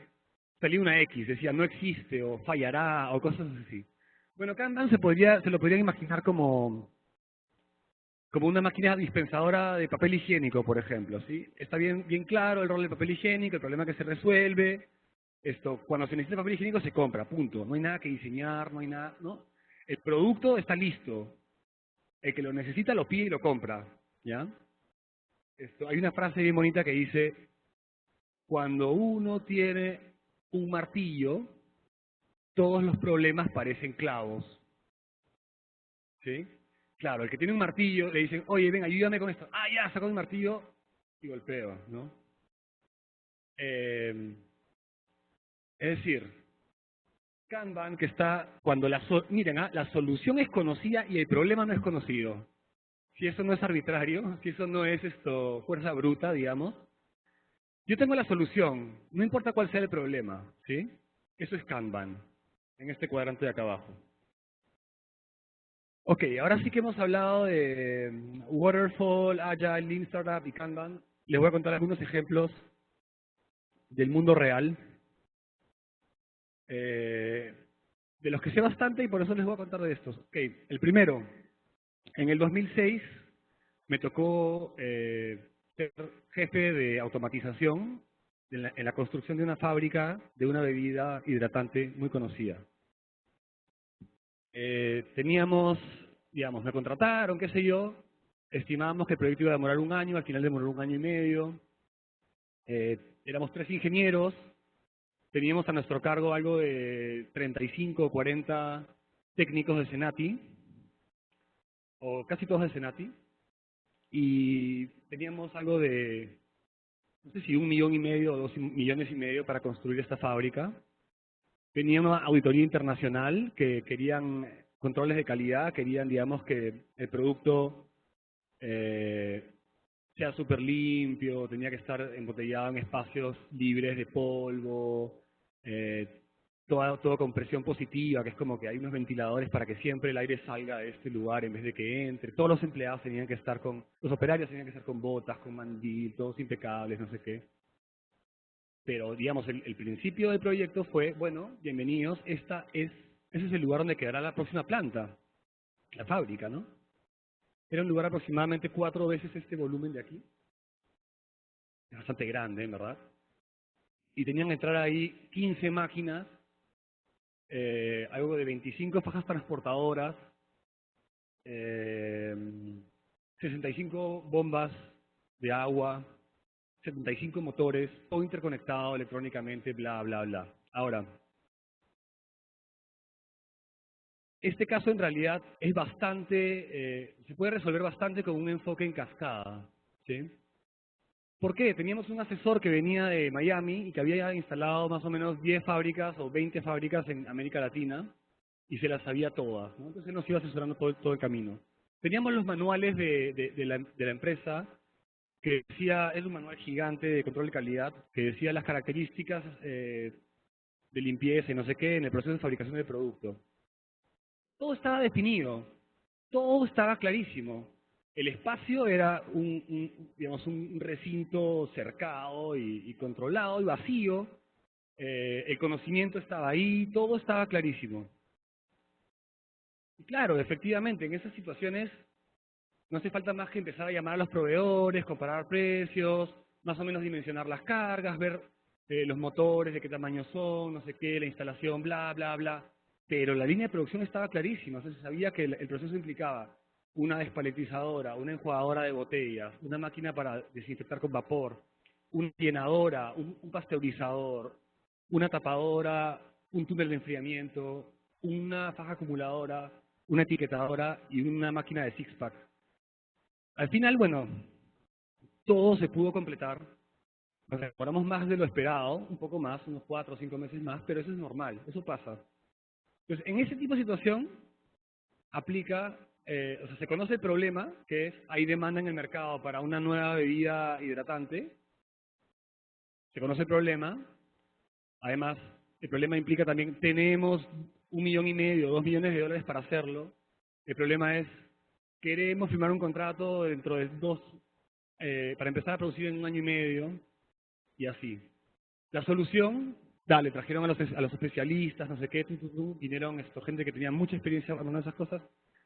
salía una X, decía no existe o fallará o cosas así. Bueno, Kanban se lo podrían imaginar como una máquina dispensadora de papel higiénico, por ejemplo, ¿sí? Está bien claro el rol del papel higiénico, el problema que se resuelve. Cuando se necesita papel higiénico se compra, punto. No hay nada que diseñar, no hay nada, ¿no? El producto está listo. El que lo necesita lo pide y lo compra, ¿ya? Hay una frase bien bonita que dice, cuando uno tiene un martillo, todos los problemas parecen clavos. ¿Sí? Claro, el que tiene un martillo le dicen, oye, ven, ayúdame con esto. Ah, ya, saco mi martillo y golpeo, ¿no? Es decir, Kanban que está cuando miren, la solución es conocida y el problema no es conocido. Si eso no es arbitrario, si eso no es fuerza bruta, digamos. Yo tengo la solución, no importa cuál sea el problema, ¿sí? Eso es Kanban, en este cuadrante de acá abajo. Ok, ahora sí que hemos hablado de Waterfall, Agile, Lean Startup y Kanban. Les voy a contar algunos ejemplos del mundo real, de los que sé bastante y por eso les voy a contar de estos. Ok, el primero, en el 2006 me tocó ser jefe de automatización en la construcción de una fábrica de una bebida hidratante muy conocida. Teníamos, digamos, me contrataron, qué sé yo, estimábamos que el proyecto iba a demorar 1 año, al final demoró 1 año y medio. Éramos 3 ingenieros, teníamos a nuestro cargo algo de 35 o 40 técnicos de Senati, o casi todos de Senati, y teníamos algo de, no sé si 1,5 millones o 2,5 millones para construir esta fábrica. Venía una auditoría internacional que querían controles de calidad, querían, digamos, que el producto sea súper limpio, tenía que estar embotellado en espacios libres de polvo, todo con presión positiva, que es como que hay unos ventiladores para que siempre el aire salga de este lugar en vez de que entre. Todos los empleados tenían que estar los operarios tenían que estar con botas, con mandil, todos impecables, no sé qué. Pero, digamos, el principio del proyecto fue, bueno, bienvenidos, ese es el lugar donde quedará la próxima planta, la fábrica, ¿no? Era un lugar aproximadamente 4 veces este volumen de aquí. Es bastante grande, ¿verdad? Y tenían que entrar ahí 15 máquinas, algo de 25 fajas transportadoras, 65 bombas de agua, 75 motores, todo interconectado electrónicamente, bla, bla, bla. Ahora, este caso en realidad es bastante, se puede resolver bastante con un enfoque en cascada, ¿sí? ¿Por qué? Teníamos un asesor que venía de Miami y que había instalado más o menos 10 fábricas o 20 fábricas en América Latina y se las sabía todas, ¿no? Entonces nos iba asesorando todo el camino. Teníamos los manuales de la empresa que decía, es un manual gigante de control de calidad, que decía las características de limpieza y no sé qué en el proceso de fabricación del producto. Todo estaba definido, todo estaba clarísimo. El espacio era un recinto cercado y controlado y vacío, el conocimiento estaba ahí, todo estaba clarísimo. Y claro, efectivamente, en esas situaciones no hace falta más que empezar a llamar a los proveedores, comparar precios, más o menos dimensionar las cargas, ver los motores, de qué tamaño son, no sé qué, la instalación, bla, bla, bla. Pero la línea de producción estaba clarísima, o sea, se sabía que el proceso implicaba una despaletizadora, una enjuagadora de botellas, una máquina para desinfectar con vapor, una llenadora, un pasteurizador, una tapadora, un túnel de enfriamiento, una faja acumuladora, una etiquetadora y una máquina de six-pack. Al final, bueno, todo se pudo completar. Nos demoramos más de lo esperado, un poco más, unos 4 o 5 meses más, pero eso es normal, eso pasa. Entonces, en ese tipo de situación, aplica, o sea, se conoce el problema, que es, hay demanda en el mercado para una nueva bebida hidratante. Se conoce el problema. Además, el problema implica también, tenemos 1,5 millones, 2 millones de dólares para hacerlo. El problema es, queremos firmar un contrato dentro de para empezar a producir en 1 año y medio, y así. La solución, dale, trajeron a los especialistas, no sé qué, vinieron gente que tenía mucha experiencia con esas cosas,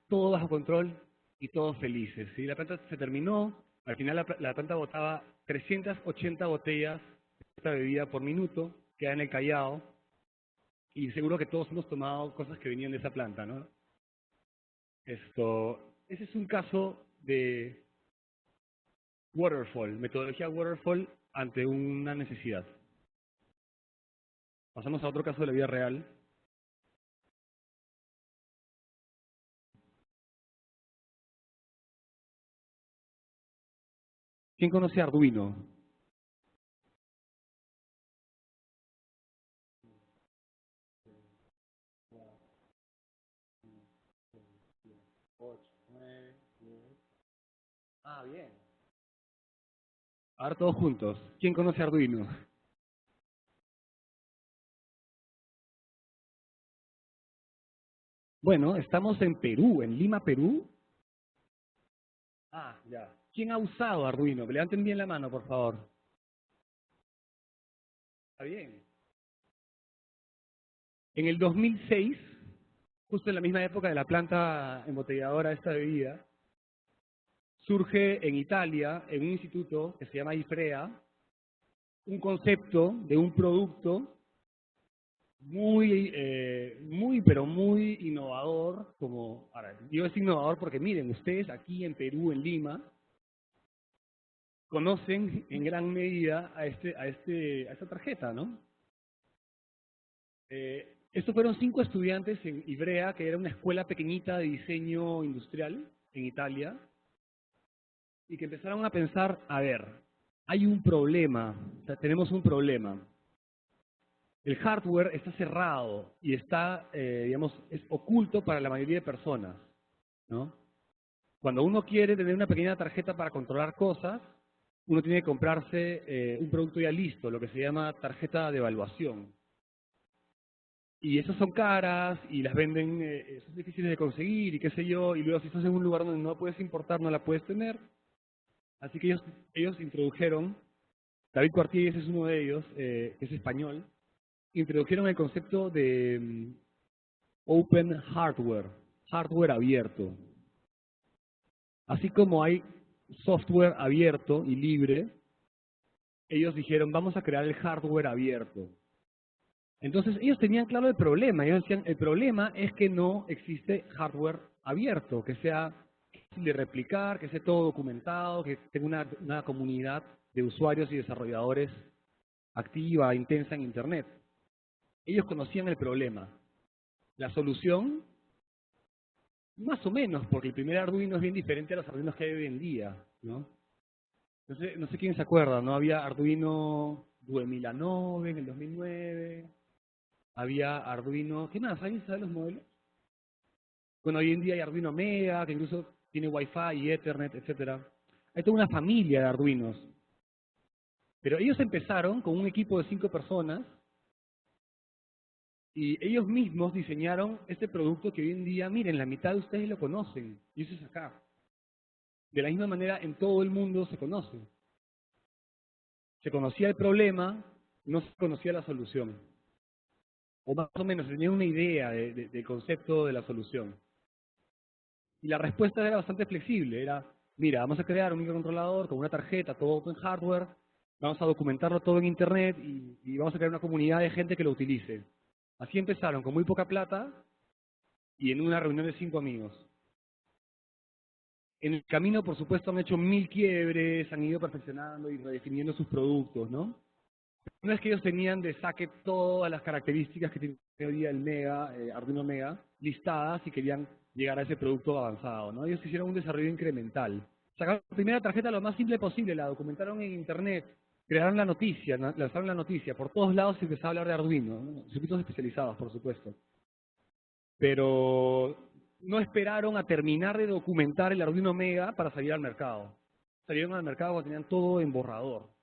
todo bajo control y todos felices. ¿Sí? La planta se terminó, al final la planta botaba 380 botellas de esta bebida por minuto, queda en el Callao, y seguro que todos hemos tomado cosas que venían de esa planta, ¿no? Ese es un caso de waterfall, metodología waterfall ante una necesidad. Pasamos a otro caso de la vida real. ¿Quién conoce Arduino? Ah, bien. Ahora todos juntos. ¿Quién conoce Arduino? Bueno, estamos en Perú, en Lima, Perú. Ah, ya. ¿Quién ha usado Arduino? Levanten bien la mano, por favor. Está bien. En el 2006, justo en la misma época de la planta embotelladora de esta bebida, surge en Italia, en un instituto que se llama IFREA, un concepto de un producto pero muy innovador, ahora, digo es innovador porque miren, ustedes aquí en Perú, en Lima, conocen en gran medida a esta tarjeta, ¿no? Estos fueron 5 estudiantes en Ivrea, que era una escuela pequeñita de diseño industrial en Italia, y que empezaron a pensar, a ver, hay un problema, o sea, tenemos un problema. El hardware está cerrado y está, digamos, es oculto para la mayoría de personas, ¿no? Cuando uno quiere tener una pequeña tarjeta para controlar cosas, uno tiene que comprarse un producto ya listo, lo que se llama tarjeta de evaluación. Y esas son caras y las venden, son difíciles de conseguir y qué sé yo, y luego si estás en un lugar donde no la puedes importar, no la puedes tener. Así que ellos introdujeron, David Cuartier es uno de ellos, que es español, introdujeron el concepto de open hardware, hardware abierto. Así como hay software abierto y libre, ellos dijeron, vamos a crear el hardware abierto. Entonces, ellos tenían claro el problema. Ellos decían, el problema es que no existe hardware abierto, que sea fácil de replicar, que esté todo documentado, que tenga una comunidad de usuarios y desarrolladores activa, intensa en Internet. Ellos conocían el problema. La solución, más o menos, porque el primer Arduino es bien diferente a los Arduinos que hay hoy en día, ¿no? Entonces, no sé quién se acuerda, ¿no? Había Arduino 2009 en el 2009, había Arduino, ¿qué más? ¿Alguien sabe los modelos? Bueno, hoy en día hay Arduino Mega, que incluso tiene Wi-Fi y Ethernet, etcétera. Hay toda una familia de Arduinos. Pero ellos empezaron con un equipo de 5 personas y ellos mismos diseñaron este producto que hoy en día, miren, la mitad de ustedes lo conocen, y eso es acá. De la misma manera, en todo el mundo se conoce. Se conocía el problema, no se conocía la solución. O más o menos tenía una idea del concepto de la solución. Y la respuesta era bastante flexible. Era, mira, vamos a crear un microcontrolador con una tarjeta, todo open hardware, vamos a documentarlo todo en Internet y vamos a crear una comunidad de gente que lo utilice. Así empezaron, con muy poca plata y en una reunión de 5 amigos. En el camino, por supuesto, han hecho 1000 quiebres, han ido perfeccionando y redefiniendo sus productos, ¿no? No es que ellos tenían de saque todas las características que tiene hoy día el Mega, Arduino Mega, listadas y querían llegar a ese producto avanzado, ¿no? Ellos hicieron un desarrollo incremental. Sacaron la primera tarjeta lo más simple posible, la documentaron en Internet, crearon la noticia, lanzaron la noticia, por todos lados se empezaba a hablar de Arduino, ¿no? Circuitos especializados, por supuesto. Pero no esperaron a terminar de documentar el Arduino Mega para salir al mercado. Salieron al mercado cuando tenían todo en borrador.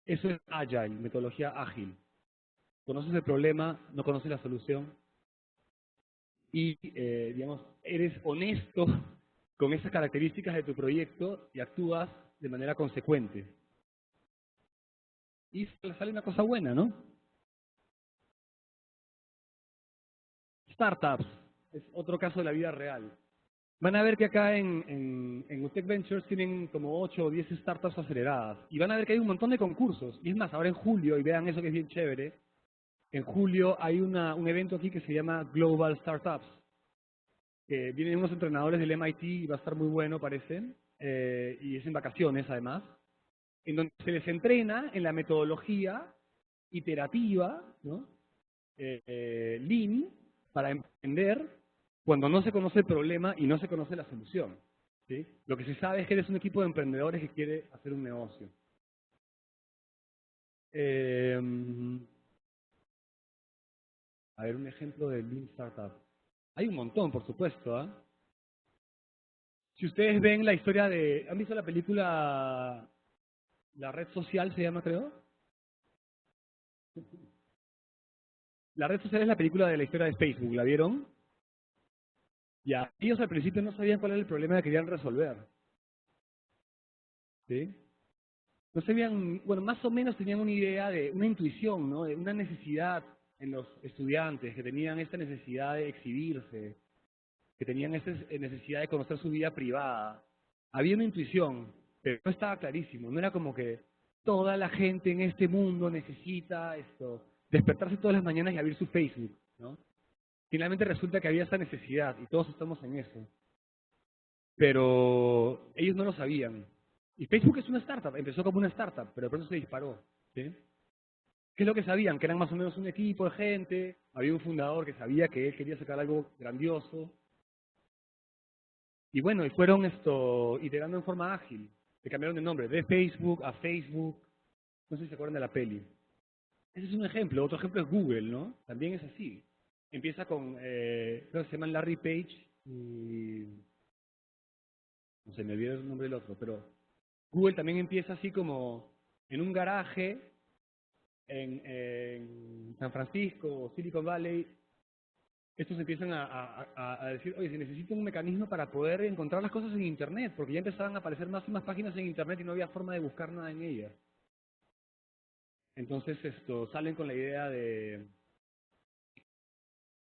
Eso es Agile, metodología ágil. Conoces el problema, no conoces la solución y, digamos, eres honesto con esas características de tu proyecto y actúas de manera consecuente. Y sale una cosa buena, ¿no? Startups, es otro caso de la vida real. Van a ver que acá en UTEC Ventures tienen como 8 o 10 startups aceleradas. Y van a ver que hay un montón de concursos. Y es más, ahora en julio, y vean eso que es bien chévere, en julio hay un evento aquí que se llama Global Startups. Que vienen unos entrenadores del MIT y va a estar muy bueno, parece. Y es en vacaciones, además. En donde se les entrena en la metodología iterativa, ¿no? Lean, para emprender cuando no se conoce el problema y no se conoce la solución, ¿sí? Lo que se sabe es que eres un equipo de emprendedores que quiere hacer un negocio. A ver, un ejemplo de Lean Startup. Hay un montón, por supuesto, ¿ah? Si ustedes ven la historia de... ¿Han visto la película La Red Social, se llama, creo? La Red Social es la película de la historia de Facebook, ¿la vieron? Ya, ellos al principio no sabían cuál era el problema que querían resolver. ¿Sí? No sabían, bueno, más o menos tenían una idea de, una intuición, ¿no? De una necesidad en los estudiantes, que tenían esta necesidad de exhibirse, que tenían esta necesidad de conocer su vida privada. Había una intuición, pero no estaba clarísimo. No era como que toda la gente en este mundo necesita despertarse todas las mañanas y abrir su Facebook, ¿no? Finalmente resulta que había esa necesidad y todos estamos en eso. Pero ellos no lo sabían. Y Facebook es una startup, empezó como una startup, pero de pronto se disparó, ¿sí? ¿Qué es lo que sabían? Que eran más o menos un equipo de gente, había un fundador que sabía que él quería sacar algo grandioso. Y bueno, y fueron iterando en forma ágil. Le cambiaron de nombre, de Facebook a Facebook. No sé si se acuerdan de la peli. Ese es un ejemplo. Otro ejemplo es Google, ¿no? También es así. Empieza con, creo que se llaman Larry Page y... no sé, me olvidé el nombre del otro, pero Google también empieza así como en un garaje en San Francisco o Silicon Valley. Estos empiezan a decir, oye, si necesito un mecanismo para poder encontrar las cosas en Internet, porque ya empezaban a aparecer más y más páginas en Internet y no había forma de buscar nada en ellas. Entonces salen con la idea de,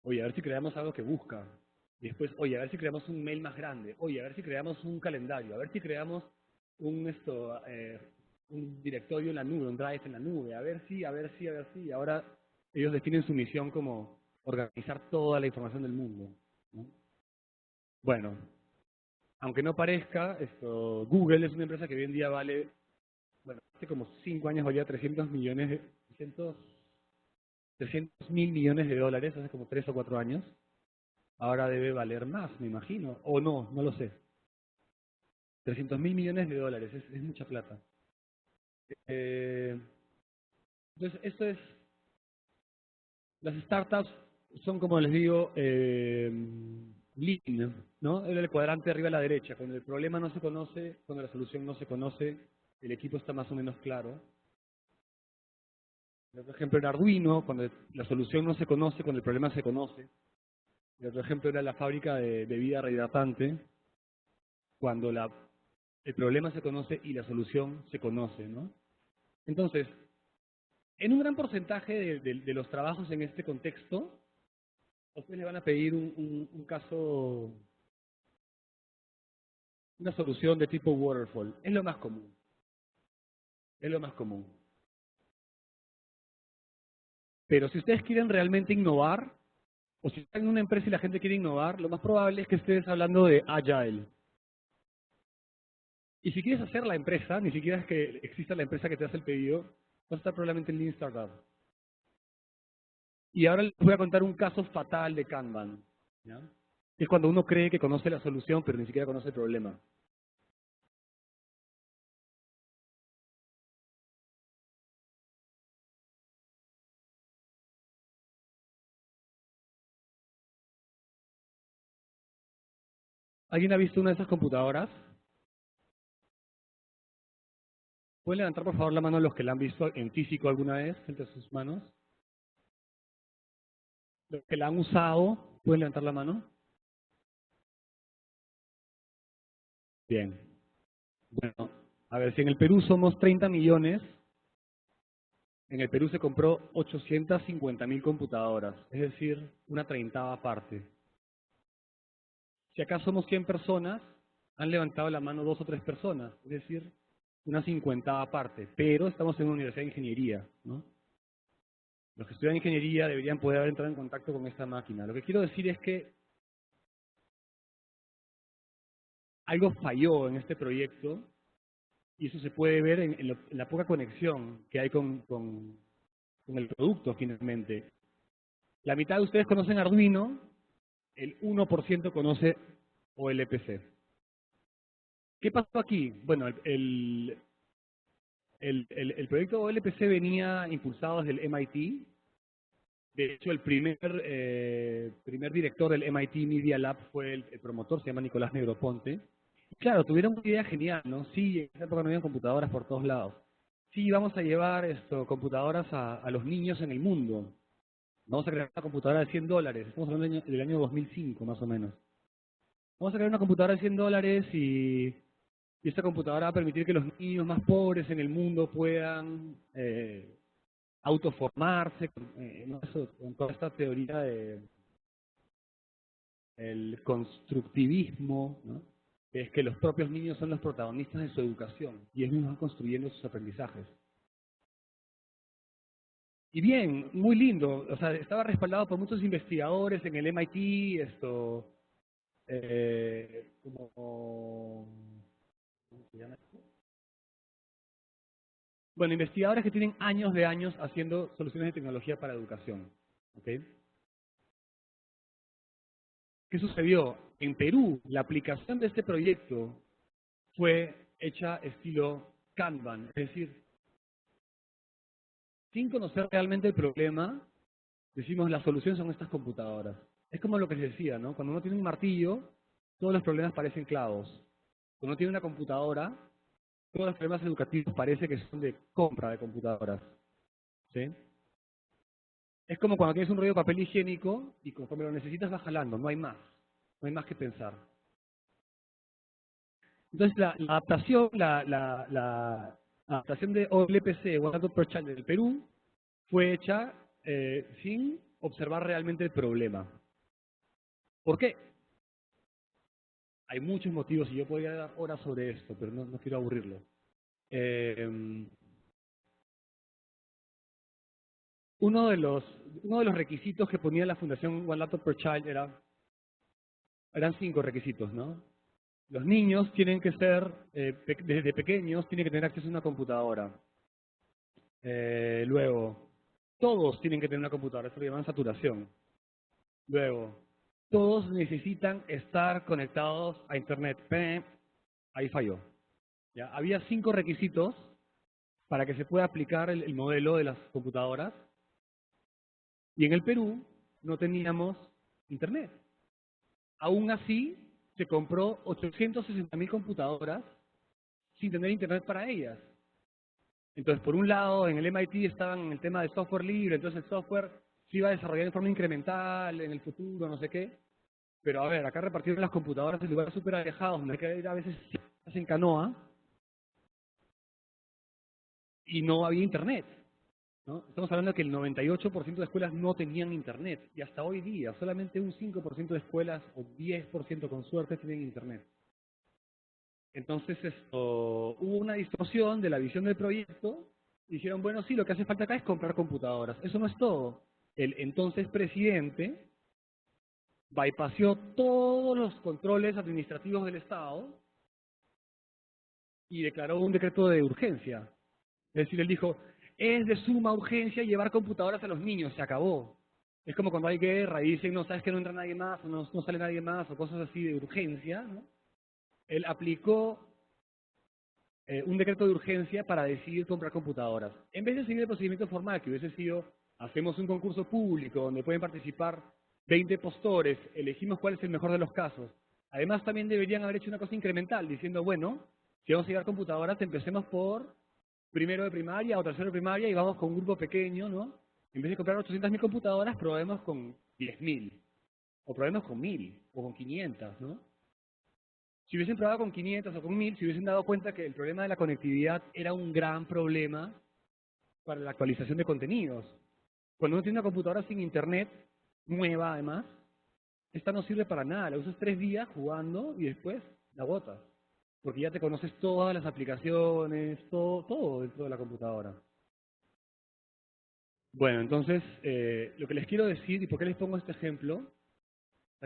oye, a ver si creamos algo que busca. Y después, oye, a ver si creamos un mail más grande. Oye, a ver si creamos un calendario. A ver si creamos un directorio en la nube, un drive en la nube. A ver si. Y ahora ellos definen su misión como organizar toda la información del mundo, ¿no? Bueno, aunque no parezca, Google es una empresa que hoy en día vale, bueno, hace como 5 años valía 300 mil millones de dólares, hace como 3 o 4 años. Ahora debe valer más, me imagino. O no, no lo sé. 300 mil millones de dólares, es mucha plata. Entonces, las startups son, como les digo, Lean, ¿no? Era el cuadrante de arriba a la derecha. Cuando el problema no se conoce, cuando la solución no se conoce, el equipo está más o menos claro. Por ejemplo, en Arduino, cuando la solución no se conoce, cuando el problema se conoce. Y otro ejemplo era la fábrica de bebida rehidratante, cuando el problema se conoce y la solución se conoce, ¿no? Entonces, En un gran porcentaje de los trabajos en este contexto, a ustedes le van a pedir un caso, una solución de tipo waterfall. Es lo más común. Es lo más común. Pero si ustedes quieren realmente innovar, o si están en una empresa y la gente quiere innovar, lo más probable es que estés hablando de Agile. Y si quieres hacer la empresa, ni siquiera es que exista la empresa que te hace el pedido, vas a estar probablemente en Lean Startup. Y ahora les voy a contar un caso fatal de Kanban. ¿Ya? Es cuando uno cree que conoce la solución, pero ni siquiera conoce el problema. ¿Alguien ha visto una de esas computadoras? ¿Pueden levantar por favor la mano los que la han visto en físico alguna vez, frente a sus manos? Los que la han usado, ¿pueden levantar la mano? Bien. Bueno, a ver, si en el Perú somos 30 millones, en el Perú se compró 850.000 computadoras, es decir, una 30ª parte. Si acá somos 100 personas, han levantado la mano 2 o 3 personas, es decir, una 50ª parte, pero estamos en una universidad de ingeniería, ¿no? Los que estudian ingeniería deberían poder haber entrado en contacto con esta máquina. Lo que quiero decir es que algo falló en este proyecto y eso se puede ver en la poca conexión que hay con el producto finalmente. La mitad de ustedes conocen Arduino, el 1% conoce OLPC. ¿Qué pasó aquí? Bueno, el proyecto OLPC venía impulsado desde el MIT. De hecho, el primer director del MIT Media Lab fue el promotor, se llama Nicolás Negroponte. Claro, tuvieron una idea genial, ¿no? Sí, en esa época no había computadoras por todos lados. Sí, vamos a llevar computadoras a los niños en el mundo. Vamos a crear una computadora de $100. Estamos hablando del año 2005, más o menos. Vamos a crear una computadora de $100 y esta computadora va a permitir que los niños más pobres en el mundo puedan autoformarse con toda esta teoría del constructivismo, ¿no? Que es que los propios niños son los protagonistas de su educación y ellos van construyendo sus aprendizajes. Y bien, muy lindo, o sea, estaba respaldado por muchos investigadores en el MIT, ¿cómo se llama esto? Bueno, investigadores que tienen años de años haciendo soluciones de tecnología para educación. ¿Okay? ¿Qué sucedió? En Perú, la aplicación de este proyecto fue hecha estilo Kanban, es decir, sin conocer realmente el problema, decimos la solución son estas computadoras. Es como lo que les decía, ¿no? Cuando uno tiene un martillo, todos los problemas parecen clavos. Cuando uno tiene una computadora, todos los problemas educativos parece que son de compra de computadoras. ¿Sí? Es como cuando tienes un rollo de papel higiénico y conforme lo necesitas vas jalando, no hay más. No hay más que pensar. Entonces la adaptación de OLPC, One Laptop Per Child del Perú, fue hecha sin observar realmente el problema. ¿Por qué? Hay muchos motivos y yo podría dar horas sobre esto, pero no quiero aburrirlo. Uno de los requisitos que ponía la Fundación One Laptop Per Child eran 5 requisitos, ¿no? Los niños tienen que ser, desde pequeños, tienen que tener acceso a una computadora. Luego, todos tienen que tener una computadora, eso lo llaman saturación. Luego, todos necesitan estar conectados a Internet. Ahí falló. ¿Ya? Había 5 requisitos para que se pueda aplicar el modelo de las computadoras. Y en el Perú no teníamos Internet. Aún así, se compró 860.000 computadoras sin tener Internet para ellas. Entonces, por un lado, en el MIT estaban en el tema de software libre, entonces el software se iba a desarrollar de forma incremental en el futuro, no sé qué. Pero a ver, acá repartieron las computadoras en lugares súper alejados, donde hay que ir a veces en canoa, y no había Internet. ¿no? Estamos hablando de que el 98% de escuelas no tenían internet, y hasta hoy día solamente un 5% de escuelas, o 10% con suerte, tienen internet. Entonces hubo una distorsión de la visión del proyecto, y dijeron, bueno, sí, lo que hace falta acá es comprar computadoras. Eso no es todo. El entonces presidente bypassó todos los controles administrativos del Estado y declaró un decreto de urgencia. Es decir, él dijo, es de suma urgencia llevar computadoras a los niños, se acabó. Es como cuando hay guerra y dicen, no, sabes que no entra nadie más, o no sale nadie más, o cosas así de urgencia, ¿no? Él aplicó un decreto de urgencia para decidir comprar computadoras. En vez de seguir el procedimiento formal, que hubiese sido, hacemos un concurso público donde pueden participar 20 postores, elegimos cuál es el mejor de los casos. Además, también deberían haber hecho una cosa incremental, diciendo, bueno, si vamos a llevar computadoras, empecemos por primero de primaria o tercero de primaria y vamos con un grupo pequeño, ¿no? En vez de comprar 800.000 computadoras, probemos con 10.000, o probemos con 1.000, o con 500, ¿no? Si hubiesen probado con 500 o con 1.000, se hubiesen dado cuenta que el problema de la conectividad era un gran problema para la actualización de contenidos. Cuando uno tiene una computadora sin internet, nueva además, esta no sirve para nada. La usas 3 días jugando y después la botas. Porque ya te conoces todas las aplicaciones, todo dentro de la computadora. Bueno, entonces, lo que les quiero decir, y por qué les pongo este ejemplo,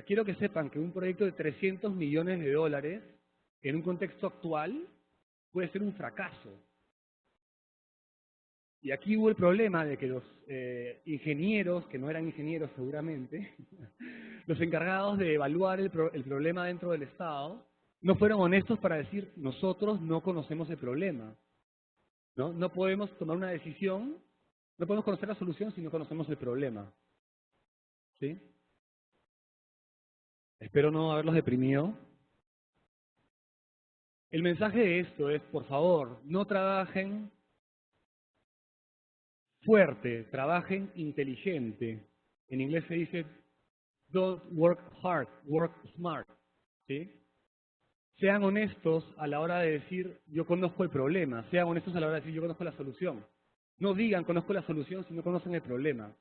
quiero que sepan que un proyecto de 300 millones de dólares en un contexto actual puede ser un fracaso. Y aquí hubo el problema de que los ingenieros, que no eran ingenieros seguramente, los encargados de evaluar el problema dentro del Estado, no fueron honestos para decir, nosotros no conocemos el problema. No podemos tomar una decisión, no podemos conocer la solución si no conocemos el problema. ¿Sí? Espero no haberlos deprimido. El mensaje de esto es, por favor, no trabajen fuerte, trabajen inteligente. En inglés se dice, don't work hard, work smart. ¿Sí? Sean honestos a la hora de decir, yo conozco el problema. Sean honestos a la hora de decir, yo conozco la solución. No digan, conozco la solución, si no conocen el problema.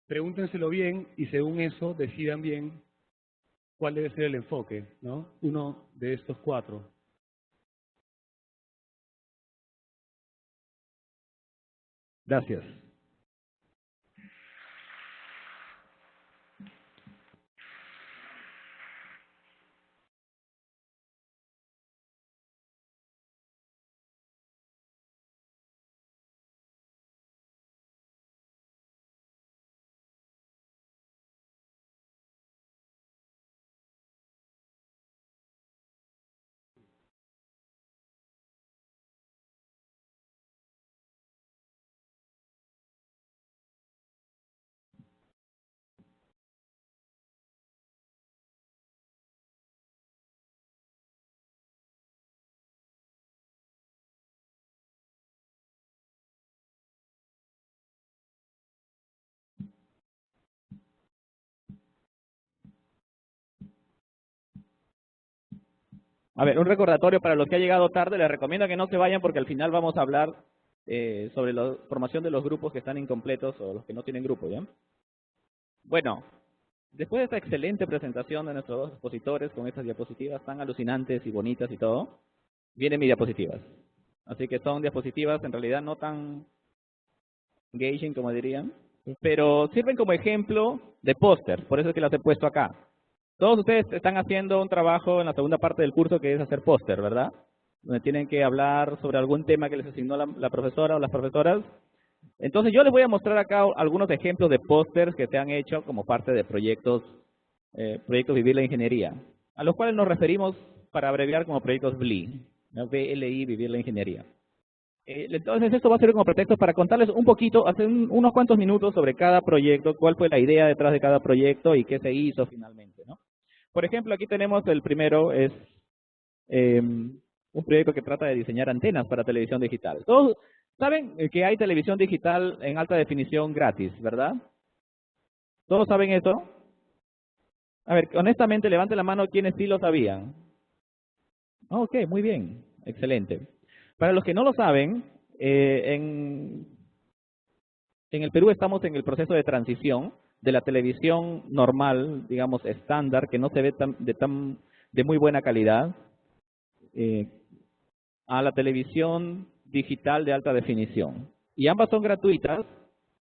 Pregúntenselo bien y según eso decidan bien cuál debe ser el enfoque, ¿no? Uno de estos 4. Gracias. A ver, un recordatorio para los que han llegado tarde. Les recomiendo que no se vayan porque al final vamos a hablar sobre la formación de los grupos que están incompletos o los que no tienen grupo, ¿ya? Bueno, después de esta excelente presentación de nuestros 2 expositores con estas diapositivas tan alucinantes y bonitas y todo, vienen mis diapositivas. Así que son diapositivas en realidad no tan engaging como dirían, pero sirven como ejemplo de póster, por eso es que las he puesto acá. Todos ustedes están haciendo un trabajo en la segunda parte del curso que es hacer póster, ¿verdad? Donde tienen que hablar sobre algún tema que les asignó la profesora o las profesoras. Entonces yo les voy a mostrar acá algunos ejemplos de pósters que se han hecho como parte de proyectos Vivir la Ingeniería, a los cuales nos referimos para abreviar como proyectos BLI, ¿no? BLI, Vivir la Ingeniería. Entonces esto va a ser como pretexto para contarles un poquito, hace unos cuantos minutos sobre cada proyecto, cuál fue la idea detrás de cada proyecto y qué se hizo finalmente, ¿no? Por ejemplo, aquí tenemos el primero, es un proyecto que trata de diseñar antenas para televisión digital. Todos saben que hay televisión digital en alta definición gratis, ¿verdad? ¿Todos saben eso? A ver, honestamente, levante la mano quienes sí lo sabían. Ok, muy bien, excelente. Para los que no lo saben, en En el Perú estamos en el proceso de transición de la televisión normal, digamos estándar, que no se ve de muy buena calidad, a la televisión digital de alta definición. Y ambas son gratuitas,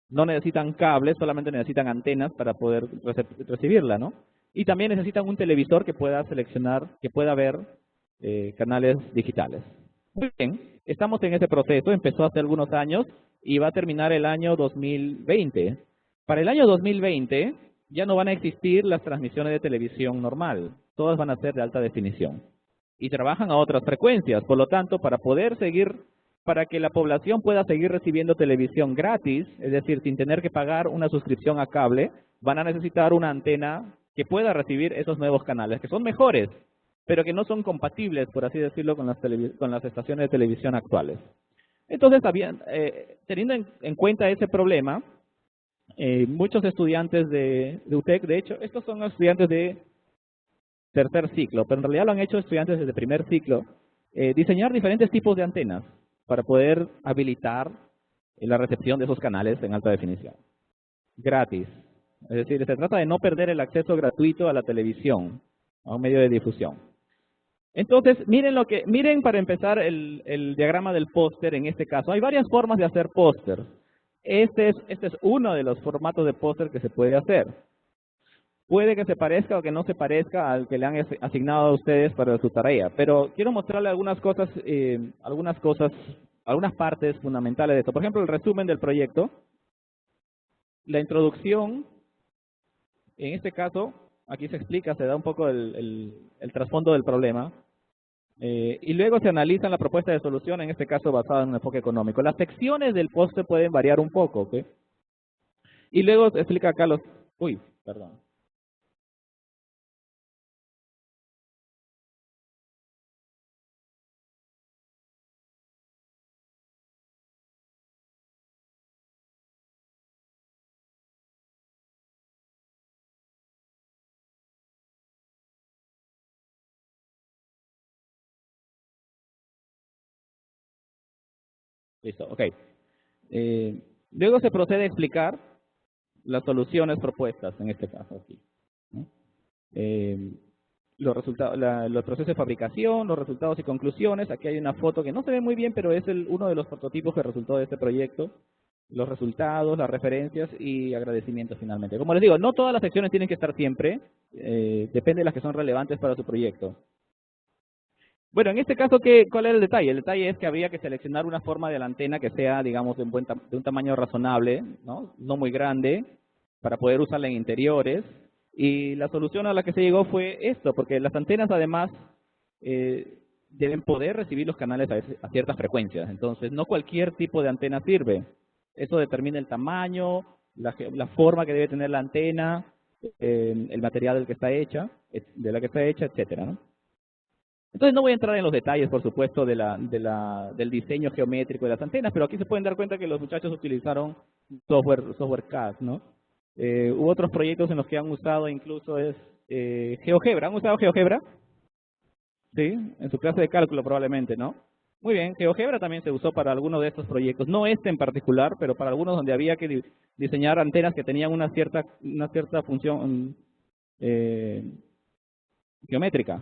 no necesitan cables, solamente necesitan antenas para poder recibirla, ¿no? Y también necesitan un televisor que pueda seleccionar, que pueda ver canales digitales. Muy bien, estamos en ese proceso, empezó hace algunos años y va a terminar el año 2020. Para el año 2020 ya no van a existir las transmisiones de televisión normal, todas van a ser de alta definición. Y trabajan a otras frecuencias, por lo tanto, para que la población pueda seguir recibiendo televisión gratis, es decir, sin tener que pagar una suscripción a cable, van a necesitar una antena que pueda recibir esos nuevos canales, que son mejores, pero que no son compatibles, por así decirlo, con las estaciones de televisión actuales. Entonces, teniendo en cuenta ese problema, muchos estudiantes de UTEC, de hecho, estos son estudiantes de tercer ciclo, pero en realidad lo han hecho estudiantes desde primer ciclo, diseñar diferentes tipos de antenas para poder habilitar la recepción de esos canales en alta definición, gratis. Es decir, se trata de no perder el acceso gratuito a la televisión, a un medio de difusión. Entonces, miren para empezar el diagrama del póster en este caso. Hay varias formas de hacer póster. Este es uno de los formatos de póster que se puede hacer. Puede que se parezca o que no se parezca al que le han asignado a ustedes para su tarea, pero quiero mostrarle algunas partes fundamentales de esto. Por ejemplo, el resumen del proyecto, la introducción, en este caso, aquí se explica, se da un poco el trasfondo del problema, y luego se analiza la propuesta de solución, en este caso basada en un enfoque económico. Las secciones del póster pueden variar un poco, ¿ok? Y luego se explica acá perdón. Listo, ok. Luego se procede a explicar las soluciones propuestas, en este caso aquí, ¿no? Los procesos de fabricación, los resultados y conclusiones. Aquí hay una foto que no se ve muy bien, pero es uno de los prototipos que resultó de este proyecto. Los resultados, las referencias y agradecimientos finalmente. Como les digo, no todas las secciones tienen que estar siempre, depende de las que son relevantes para su proyecto. Bueno, en este caso, ¿cuál era el detalle? El detalle es que había que seleccionar una forma de la antena que sea, digamos, de un tamaño razonable, ¿no? No muy grande, para poder usarla en interiores. Y la solución a la que se llegó fue esto, porque las antenas además deben poder recibir los canales a ciertas frecuencias. Entonces, no cualquier tipo de antena sirve. Eso determina el tamaño, la forma que debe tener la antena, el material de la que está hecha, etcétera, ¿no? Entonces no voy a entrar en los detalles, por supuesto, del diseño geométrico de las antenas, pero aquí se pueden dar cuenta que los muchachos utilizaron software CAD, ¿no? Hubo otros proyectos en los que han usado incluso GeoGebra. ¿Han usado GeoGebra? Sí, en su clase de cálculo probablemente, ¿no? Muy bien, GeoGebra también se usó para algunos de estos proyectos, no este en particular, pero para algunos donde había que diseñar antenas que tenían una cierta función geométrica.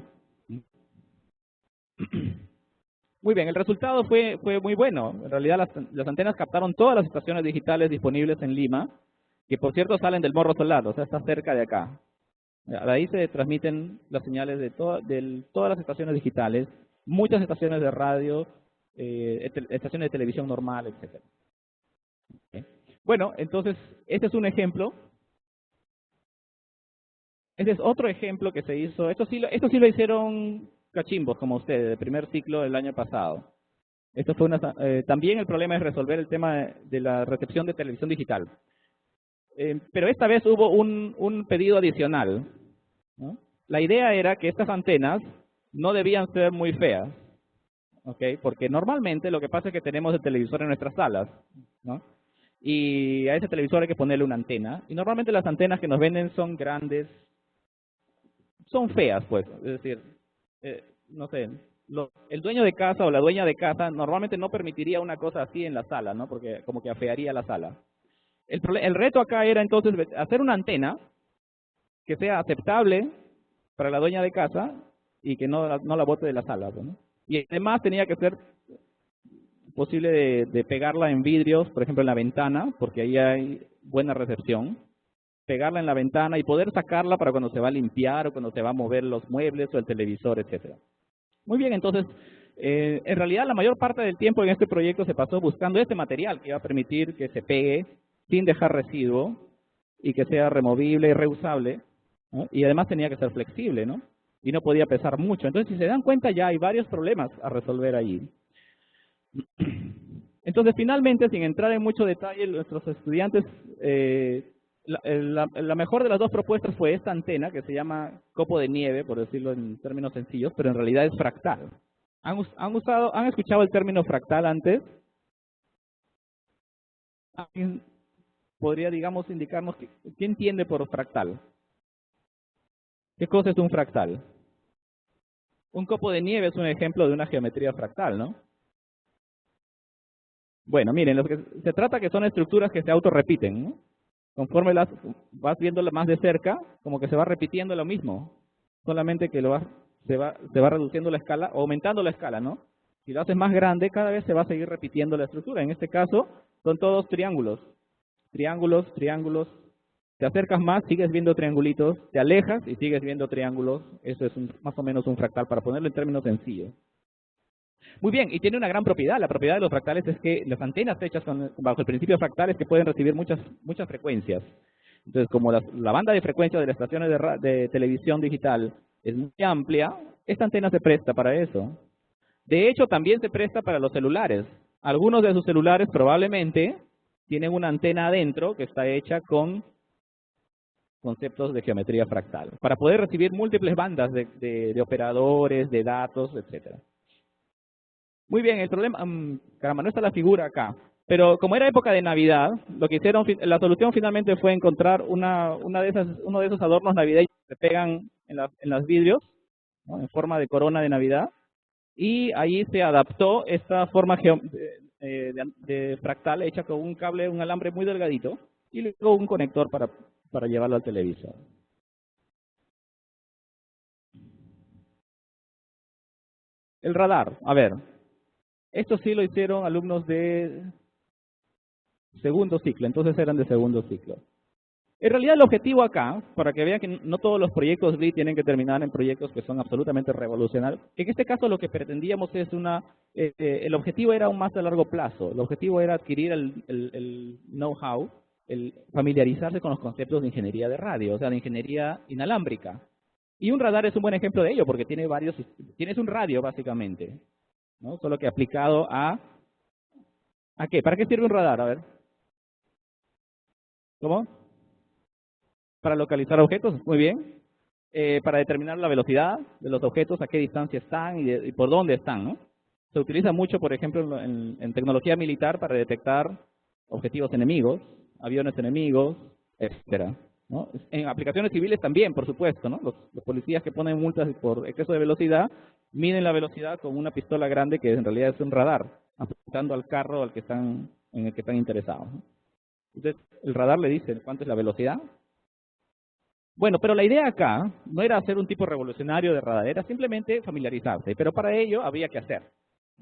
Muy bien, el resultado fue muy bueno. En realidad las antenas captaron todas las estaciones digitales disponibles en Lima, que por cierto salen del Morro Solar, o sea, está cerca de acá. Ahí se transmiten las señales de todas las estaciones digitales, muchas estaciones de radio, estaciones de televisión normal, etc. ¿Okay? Bueno, entonces, este es un ejemplo. Este es otro ejemplo que se hizo. Esto sí lo hicieron cachimbos como ustedes, de primer ciclo del año pasado. Esto fue también el problema es resolver el tema de la recepción de televisión digital. Pero esta vez hubo un pedido adicional, ¿no? La idea era que estas antenas no debían ser muy feas, ¿okay? Porque normalmente lo que pasa es que tenemos el televisor en nuestras salas, ¿no? Y a ese televisor hay que ponerle una antena. Y normalmente las antenas que nos venden son grandes, son feas, pues. Es decir, no sé, el dueño de casa o la dueña de casa normalmente no permitiría una cosa así en la sala, ¿no? Porque como que afearía la sala. El reto acá era entonces hacer una antena que sea aceptable para la dueña de casa y que no la bote de la sala, ¿no? Y además tenía que ser posible de pegarla en vidrios, por ejemplo en la ventana, porque ahí hay buena recepción. Pegarla en la ventana y poder sacarla para cuando se va a limpiar o cuando se va a mover los muebles o el televisor, etcétera. Muy bien, entonces, en realidad la mayor parte del tiempo en este proyecto se pasó buscando este material que iba a permitir que se pegue sin dejar residuo y que sea removible y reusable, ¿no? Y además tenía que ser flexible, ¿no? Y no podía pesar mucho. Entonces, si se dan cuenta, ya hay varios problemas a resolver ahí. Entonces, finalmente, sin entrar en mucho detalle, nuestros estudiantes, la mejor de las dos propuestas fue esta antena, que se llama copo de nieve, por decirlo en términos sencillos, pero en realidad es fractal. ¿Han escuchado el término fractal antes? ¿Alguien podría, digamos, indicarnos qué entiende por fractal? ¿Qué cosa es un fractal? Un copo de nieve es un ejemplo de una geometría fractal, ¿no? Bueno, miren, lo que se trata que son estructuras que se autorrepiten, ¿no? Conforme las vas viendo más de cerca, como que se va repitiendo lo mismo, solamente que se va reduciendo la escala, o aumentando la escala, ¿no? Si lo haces más grande, cada vez se va a seguir repitiendo la estructura. En este caso, son todos triángulos. Triángulos, triángulos. Te acercas más, sigues viendo triangulitos, te alejas y sigues viendo triángulos. Eso es más o menos un fractal, para ponerlo en términos sencillos. Muy bien, y tiene una gran propiedad. La propiedad de los fractales es que las antenas hechas bajo el principio fractal es que pueden recibir muchas frecuencias. Entonces, como la banda de frecuencias de las estaciones de televisión digital es muy amplia, esta antena se presta para eso. De hecho, también se presta para los celulares. Algunos de sus celulares probablemente tienen una antena adentro que está hecha con conceptos de geometría fractal, para poder recibir múltiples bandas de operadores, de datos, etcétera. Muy bien, el problema, caramba, no está la figura acá, pero como era época de Navidad, lo que hicieron, la solución finalmente fue encontrar uno de esos adornos navideños que se pegan en los vidrios, ¿no? En forma de corona de Navidad, y ahí se adaptó esta forma de fractal hecha con un cable, un alambre muy delgadito, y luego un conector para llevarlo al televisor. El radar, a ver. Esto sí lo hicieron alumnos de segundo ciclo, entonces eran de segundo ciclo. En realidad el objetivo acá, para que vean que no todos los proyectos BLI tienen que terminar en proyectos que son absolutamente revolucionarios, en este caso lo que pretendíamos es el objetivo era un más a largo plazo, el objetivo era adquirir el know-how, el familiarizarse con los conceptos de ingeniería de radio, o sea, de ingeniería inalámbrica. Y un radar es un buen ejemplo de ello, porque tienes un radio básicamente, ¿no? Solo que aplicado ¿a qué? ¿Para qué sirve un radar? A ver. ¿Cómo? Para localizar objetos, muy bien. Para determinar la velocidad de los objetos, a qué distancia están y por dónde están, ¿no? Se utiliza mucho, por ejemplo, en tecnología militar para detectar objetivos enemigos, aviones enemigos, etcétera, ¿no? En aplicaciones civiles también, por supuesto, ¿no? Los policías que ponen multas por exceso de velocidad miden la velocidad con una pistola grande que en realidad es un radar, apuntando al carro en el que están interesados, ¿no? Entonces, el radar le dice cuánto es la velocidad. Bueno, pero la idea acá no era hacer un tipo revolucionario de radar, era simplemente familiarizarse, pero para ello había que hacer.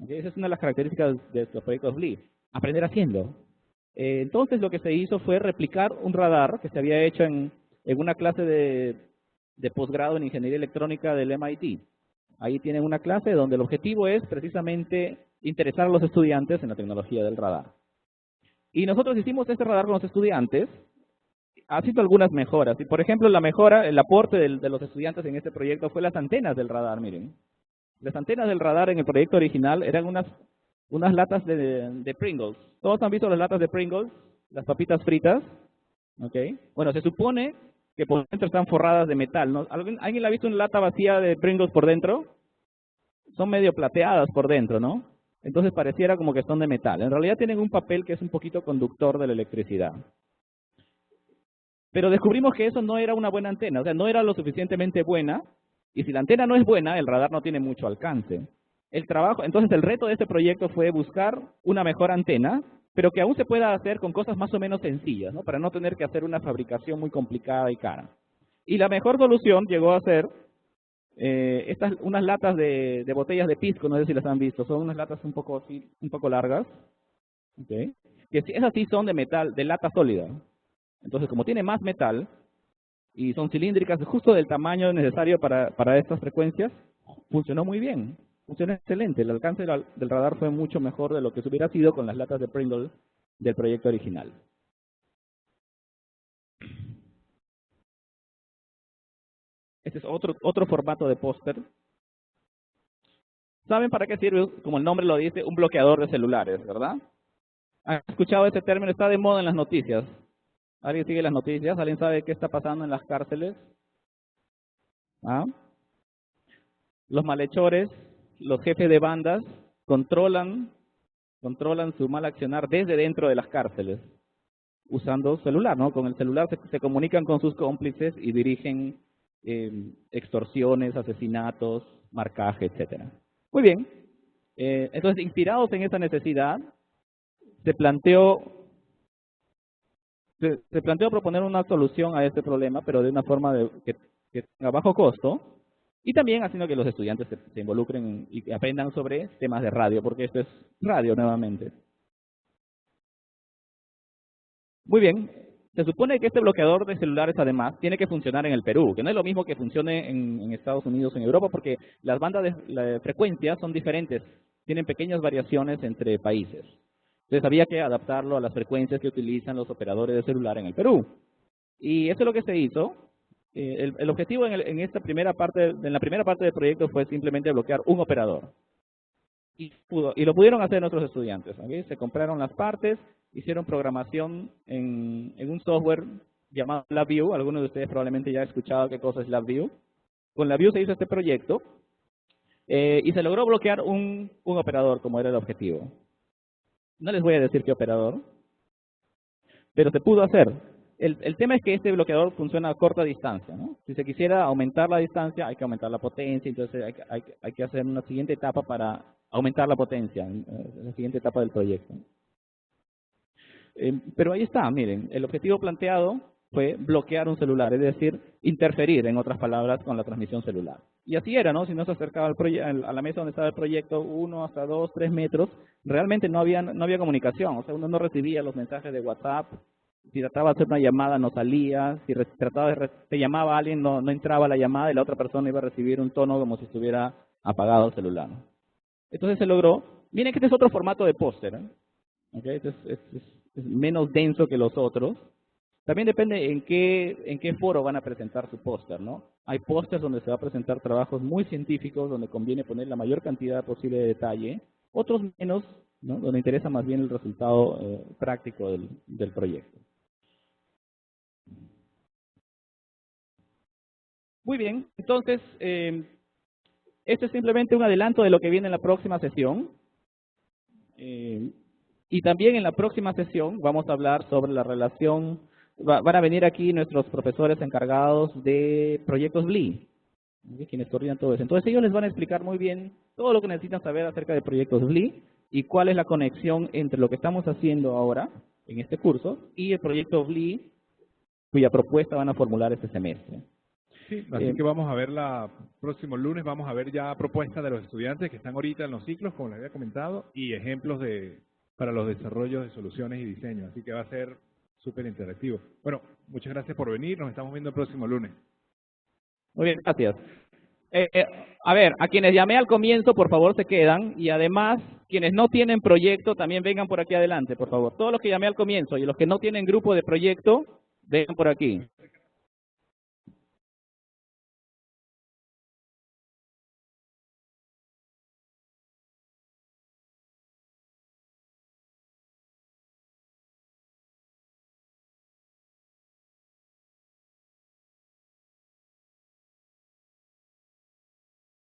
¿Okay? Esa es una de las características de los proyectos BLI, aprender haciendo. Entonces lo que se hizo fue replicar un radar que se había hecho en una clase de posgrado en ingeniería electrónica del MIT. Ahí tienen una clase donde el objetivo es precisamente interesar a los estudiantes en la tecnología del radar. Y nosotros hicimos este radar con los estudiantes, haciendo algunas mejoras. Y por ejemplo, el aporte de los estudiantes en este proyecto fue las antenas del radar, miren. Las antenas del radar en el proyecto original eran unas latas de Pringles. ¿Todos han visto las latas de Pringles? Las papitas fritas. ¿Okay? Bueno, se supone que por dentro están forradas de metal, ¿no? ¿Alguien ha visto una lata vacía de Pringles por dentro? Son medio plateadas por dentro, ¿no? Entonces pareciera como que son de metal. En realidad tienen un papel que es un poquito conductor de la electricidad. Pero descubrimos que eso no era una buena antena, o sea, no era lo suficientemente buena. Y si la antena no es buena, el radar no tiene mucho alcance. Entonces el reto de este proyecto fue buscar una mejor antena pero que aún se pueda hacer con cosas más o menos sencillas, ¿no? Para no tener que hacer una fabricación muy complicada y cara. Y la mejor solución llegó a ser unas latas de botellas de pisco, no sé si las han visto, son unas latas un poco largas, ¿okay? Que esas sí son de metal, de lata sólida. Entonces, como tiene más metal y son cilíndricas, justo del tamaño necesario para estas frecuencias, funcionó muy bien, funcionó excelente. El alcance del radar fue mucho mejor de lo que se hubiera sido con las latas de Pringle del proyecto original. Este es otro formato de póster. ¿Saben para qué sirve? Como el nombre lo dice, un bloqueador de celulares, ¿verdad? ¿Han escuchado ese término? Está de moda en las noticias. ¿Alguien sigue las noticias? ¿Alguien sabe qué está pasando en las cárceles? ¿Ah? Los malhechores, los jefes de bandas, controlan su mal accionar desde dentro de las cárceles, usando celular, ¿no? Con el celular se comunican con sus cómplices y dirigen extorsiones, asesinatos, marcaje, etcétera. Muy bien. Entonces, inspirados en esa necesidad, se planteó proponer una solución a este problema, pero de una forma que tenga bajo costo, y también haciendo que los estudiantes se involucren y aprendan sobre temas de radio, porque esto es radio nuevamente. Muy bien. Se supone que este bloqueador de celulares, además, tiene que funcionar en el Perú, que no es lo mismo que funcione en Estados Unidos o en Europa, porque las bandas de frecuencia son diferentes, tienen pequeñas variaciones entre países. Entonces había que adaptarlo a las frecuencias que utilizan los operadores de celular en el Perú. Y eso es lo que se hizo. El objetivo en la primera parte del proyecto fue simplemente bloquear un operador. Y lo pudieron hacer nuestros estudiantes, ¿okay? Se compraron las partes, hicieron programación en un software llamado LabVIEW. Algunos de ustedes probablemente ya han escuchado qué cosa es LabVIEW. Con LabVIEW se hizo este proyecto y se logró bloquear un operador como era el objetivo. No les voy a decir qué operador, pero se pudo hacer. El tema es que este bloqueador funciona a corta distancia, ¿no? Si se quisiera aumentar la distancia, hay que aumentar la potencia, entonces hay que hacer una siguiente etapa para aumentar la potencia, la siguiente etapa del proyecto. Pero ahí está, miren, el objetivo planteado fue bloquear un celular, es decir, interferir, en otras palabras, con la transmisión celular. Y así era, ¿no? Si no se acercaba a la mesa donde estaba el proyecto 1 hasta 2, 3 metros, realmente no había comunicación, o sea, uno no recibía los mensajes de WhatsApp. Si trataba de hacer una llamada no salía, si te llamaba alguien no entraba la llamada y la otra persona iba a recibir un tono como si estuviera apagado el celular. Entonces se logró. Miren que este es otro formato de póster, ¿eh? Okay, este es menos denso que los otros. También depende en qué foro van a presentar su póster, ¿no? Hay pósters donde se va a presentar trabajos muy científicos, donde conviene poner la mayor cantidad posible de detalle, otros menos, ¿no? Donde interesa más bien el resultado práctico del proyecto. Muy bien, entonces, esto es simplemente un adelanto de lo que viene en la próxima sesión. Y también en la próxima sesión vamos a hablar sobre la relación, van a venir aquí nuestros profesores encargados de proyectos BLI, quienes coordinan todo eso. Entonces ellos les van a explicar muy bien todo lo que necesitan saber acerca de proyectos BLI y cuál es la conexión entre lo que estamos haciendo ahora en este curso y el proyecto BLI cuya propuesta van a formular este semestre. Sí, así que vamos a ver próximo lunes, vamos a ver ya propuestas de los estudiantes que están ahorita en los ciclos, como les había comentado, y ejemplos para los desarrollos de soluciones y diseño. Así que va a ser súper interactivo. Bueno, muchas gracias por venir, nos estamos viendo el próximo lunes. Muy bien, gracias. A ver, a quienes llamé al comienzo, por favor se quedan, y además, quienes no tienen proyecto, también vengan por aquí adelante, por favor. Todos los que llamé al comienzo y los que no tienen grupo de proyecto, vengan por aquí.